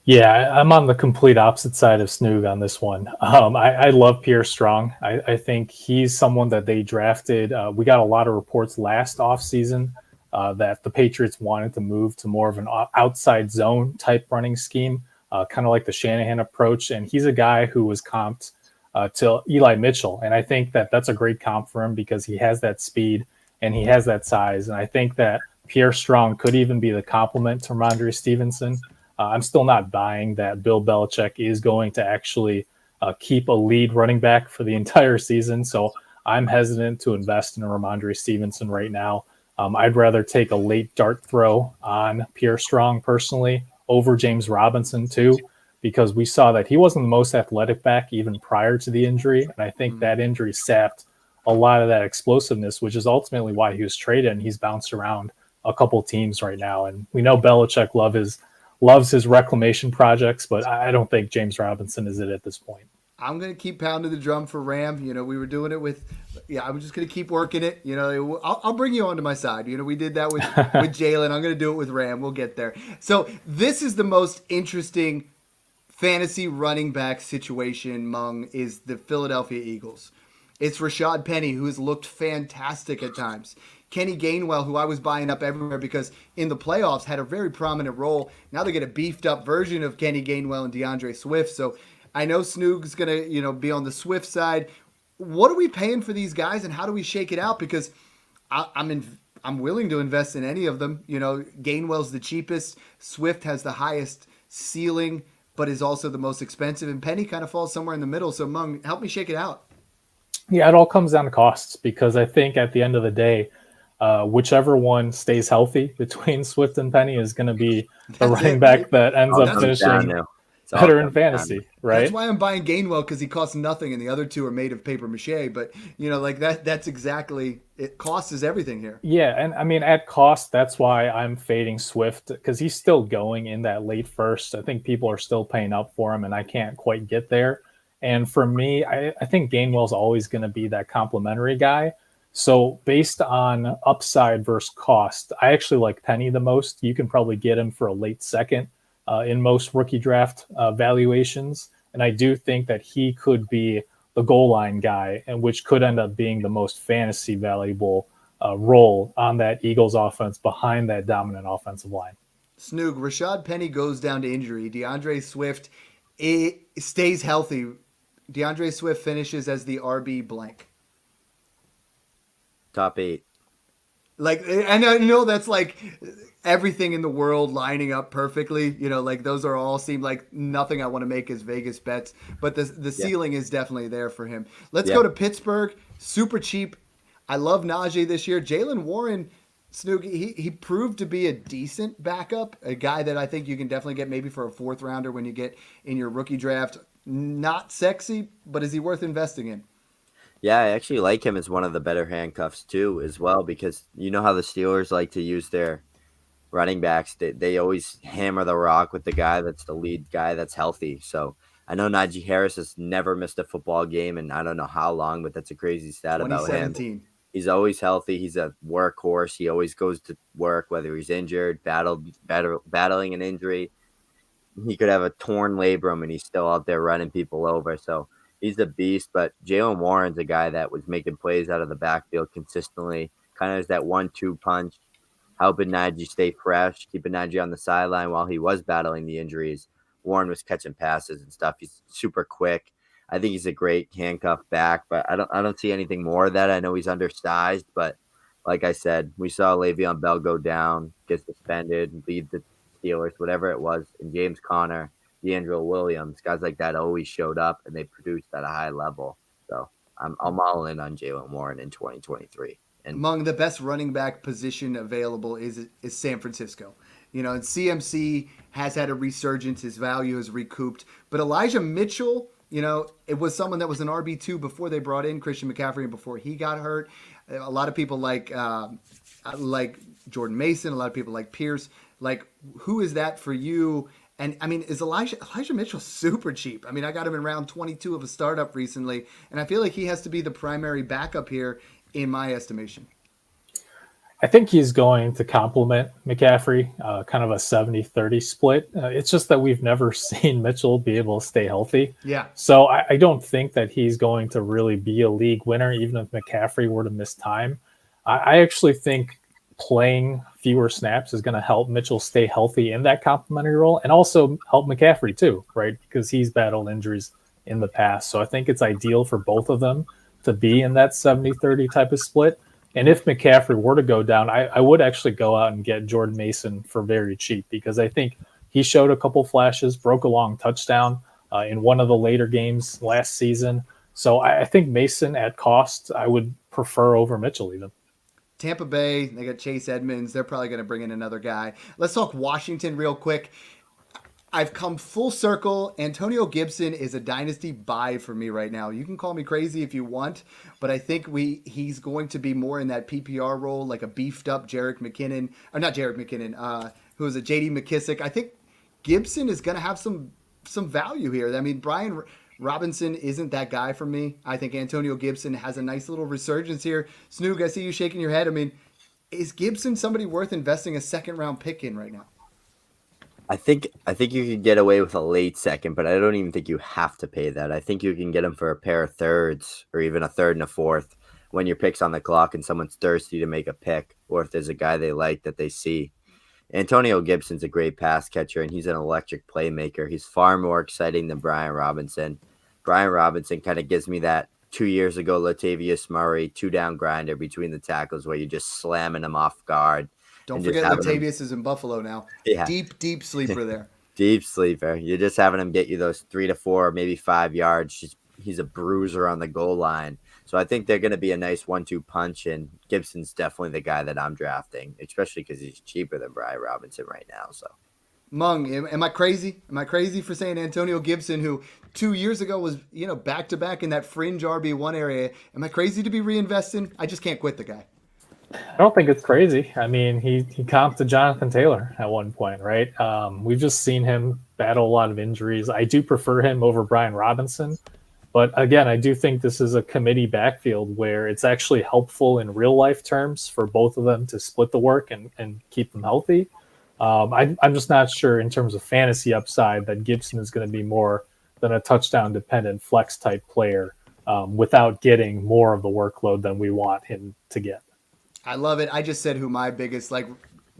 Yeah, I'm on the complete opposite side of Snoog on this one. I love Pierre Strong. I think he's someone that they drafted. We got a lot of reports last offseason that the Patriots wanted to move to more of an outside zone type running scheme, kind of like the Shanahan approach. And he's a guy who was comped to Eli Mitchell. And I think that that's a great comp for him because he has that speed and he has that size. And I think that Pierre Strong could even be the complement to Ramondre Stevenson. I'm still not buying that Bill Belichick is going to actually keep a lead running back for the entire season. So I'm hesitant to invest in a Ramondre Stevenson right now. I'd rather take a late dart throw on Pierre Strong personally over James Robinson too, because we saw that he wasn't the most athletic back even prior to the injury. And I think that injury sapped a lot of that explosiveness, which is ultimately why he was traded. And he's bounced around a couple teams right now. And we know Belichick loves his reclamation projects, but I don't think James Robinson is it at this point. I'm going to keep pounding the drum for Ram. We were doing it I'm just going to keep working it. I'll bring you onto my side. We did that with Jalen. I'm going to do it with Ram. We'll get there. So this is the most interesting fantasy running back situation, Mung, is the Philadelphia Eagles. It's Rashad Penny, who has looked fantastic at times. Kenny Gainwell, who I was buying up everywhere because in the playoffs had a very prominent role. Now they get a beefed up version of Kenny Gainwell and DeAndre Swift. So I know Snoog's going to, be on the Swift side. What are we paying for these guys and how do we shake it out? Because I'm willing to invest in any of them. Gainwell's the cheapest. Swift has the highest ceiling, but is also the most expensive. And Penny kind of falls somewhere in the middle. So Mung, help me shake it out. Yeah, it all comes down to costs because I think at the end of the day, whichever one stays healthy between Swift and Penny is going to be the running back that ends up finishing better in fantasy, right? That's why I'm buying Gainwell because he costs nothing and the other two are made of paper mache. But, that's exactly it. Cost is everything here. Yeah, and I mean, at cost, that's why I'm fading Swift because he's still going in that late first. I think people are still paying up for him and I can't quite get there. And for me, I think Gainwell's always going to be that complimentary guy. So based on upside versus cost, I actually like Penny the most. You can probably get him for a late second in most rookie draft valuations. And I do think that he could be the goal line guy, and which could end up being the most fantasy valuable role on that Eagles offense behind that dominant offensive line. Snoog, Rashad Penny goes down to injury. DeAndre Swift stays healthy. DeAndre Swift finishes as the RB blank. Top 8. And I know that's like everything in the world lining up perfectly. Those are all seem like nothing I want to make as Vegas bets, but the ceiling is definitely there for him. Let's go to Pittsburgh. Super cheap. I love Najee this year. Jaylen Warren, Snoog, he proved to be a decent backup, a guy that I think you can definitely get maybe for a 4th rounder when you get in your rookie draft. Not sexy, but is he worth investing in? Yeah, I actually like him as one of the better handcuffs too, as well, because you know how the Steelers like to use their running backs. They always hammer the rock with the guy that's the lead guy that's healthy. So I know Najee Harris has never missed a football game, and I don't know how long, but that's a crazy stat about him. He's always healthy. He's a workhorse. He always goes to work, whether he's injured, battling an injury. He could have a torn labrum and he's still out there running people over. So he's a beast. But Jaylen Warren's a guy that was making plays out of the backfield consistently, kind of has that 1-2 punch, helping Najee stay fresh, keeping Najee on the sideline while he was battling the injuries. Warren was catching passes and stuff. He's super quick. I think he's a great handcuff back, but I don't see anything more of that. I know he's undersized, but like I said, we saw Le'Veon Bell go down, get suspended, lead the Steelers, whatever it was, and James Conner, DeAndre Williams, guys like that always showed up and they produced at a high level. So I'm all in on Jaylen Warren in 2023. And among the best running back position available is San Francisco. And CMC has had a resurgence. His value is recouped. But Elijah Mitchell, it was someone that was an RB2 before they brought in Christian McCaffrey and before he got hurt. A lot of people like Jordan Mason, a lot of people like Pierce. Like, who is that for you? And, is Elijah Mitchell super cheap? I got him in round 22 of a startup recently, and I feel like he has to be the primary backup here in my estimation. I think he's going to complement McCaffrey, kind of a 70-30 split. It's just that we've never seen Mitchell be able to stay healthy. Yeah. So I don't think that he's going to really be a league winner, even if McCaffrey were to miss time. I actually think playing fewer snaps is going to help Mitchell stay healthy in that complementary role and also help McCaffrey too, right? Because he's battled injuries in the past. So I think it's ideal for both of them to be in that 70-30 type of split. And if McCaffrey were to go down, I would actually go out and get Jordan Mason for very cheap because I think he showed a couple flashes, broke a long touchdown in one of the later games last season. So I think Mason at cost, I would prefer over Mitchell even. Tampa Bay, they got Chase Edmonds. They're probably going to bring in another guy. Let's talk Washington real quick. I've come full circle. Antonio Gibson is a dynasty buy for me right now. You can call me crazy if you want, but I think he's going to be more in that PPR role, like a beefed up Jerick McKinnon, or not Jerick McKinnon, who is a JD McKissick. I think Gibson is going to have some value here. Brian Robinson isn't that guy for me. I think Antonio Gibson has a nice little resurgence here. Snoog, I see you shaking your head. Is Gibson somebody worth investing a second round pick in right now? I think you could get away with a late second, but I don't even think you have to pay that. I think you can get him for a pair of thirds or even a third and a fourth when your pick's on the clock and someone's thirsty to make a pick, or if there's a guy they like that they see. Antonio Gibson's a great pass catcher, and he's an electric playmaker. He's far more exciting than Brian Robinson. Brian Robinson kind of gives me that 2 years ago Latavius Murray 2-down grinder between the tackles where you're just slamming him off guard. Don't forget Latavius is in Buffalo now. Yeah. Deep sleeper there. Deep sleeper. You're just having him get you those 3 to 4, maybe 5 yards. He's a bruiser on the goal line. So I think they're going to be a nice 1-2 punch, and Gibson's definitely the guy that I'm drafting, especially because he's cheaper than Brian Robinson right now. So, Mung, am I crazy? Am I crazy for saying Antonio Gibson, who 2 years ago was back-to-back in that fringe RB1 area? Am I crazy to be reinvesting? I just can't quit the guy. I don't think it's crazy. He comped to Jonathan Taylor at one point, right? We've just seen him battle a lot of injuries. I do prefer him over Brian Robinson. But again, I do think this is a committee backfield where it's actually helpful in real life terms for both of them to split the work and keep them healthy. I'm just not sure in terms of fantasy upside that Gibson is going to be more than a touchdown dependent flex type player without getting more of the workload than we want him to get. I love it. I just said who my biggest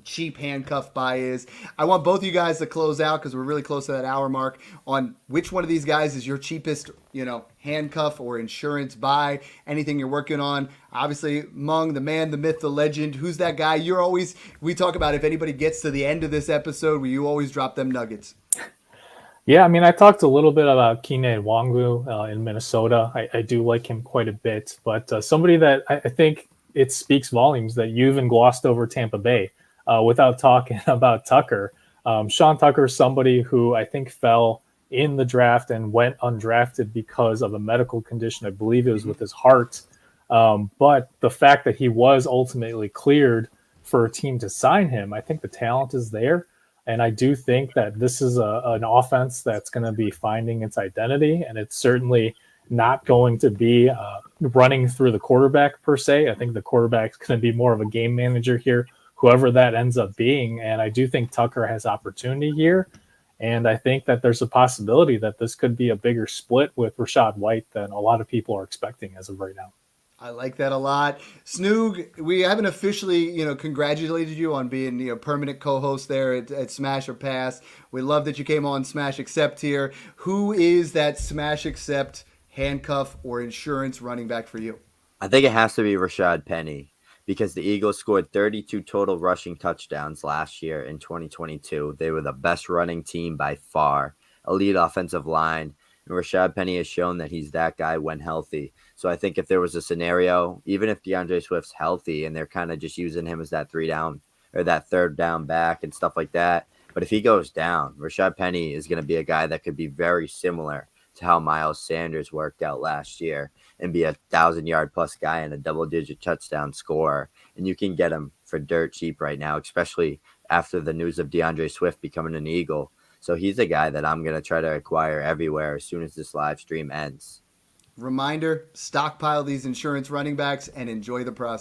cheap handcuff buy is. I want both of you guys to close out because we're really close to that hour mark on which one of these guys is your cheapest, handcuff or insurance buy, anything you're working on. Obviously, Mung, the man, the myth, the legend. Who's that guy? We talk about if anybody gets to the end of this episode where you always drop them nuggets. Yeah, I talked a little bit about Kene Nwangwu in Minnesota. I do like him quite a bit, but somebody that I think it speaks volumes that you even glossed over Tampa Bay without talking about Tucker. Sean Tucker is somebody who I think fell in the draft and went undrafted because of a medical condition. I believe it was with his heart. But the fact that he was ultimately cleared for a team to sign him, I think the talent is there. And I do think that this is an offense that's going to be finding its identity. And it's certainly not going to be running through the quarterback per se. I think the quarterback's going to be more of a game manager here, whoever that ends up being. And I do think Tucker has opportunity here. And I think that there's a possibility that this could be a bigger split with Rachaad White than a lot of people are expecting as of right now. I like that a lot. Snoog, we haven't officially, congratulated you on being, permanent co-host there at Smash or Pass. We love that you came on Smash Accept here. Who is that Smash Accept handcuff or insurance running back for you? I think it has to be Rashad Penny because the Eagles scored 32 total rushing touchdowns last year in 2022. They were the best running team by far, elite offensive line. And Rashad Penny has shown that he's that guy when healthy. So I think if there was a scenario, even if DeAndre Swift's healthy and they're kind of just using him as that 3-down or that 3rd-down back and stuff like that, but if he goes down, Rashad Penny is going to be a guy that could be very similar to how Miles Sanders worked out last year and be a 1,000-yard-plus guy and a double-digit touchdown scorer. And you can get him for dirt cheap right now, especially after the news of DeAndre Swift becoming an Eagle. So he's a guy that I'm going to try to acquire everywhere as soon as this live stream ends. Reminder, stockpile these insurance running backs and enjoy the process.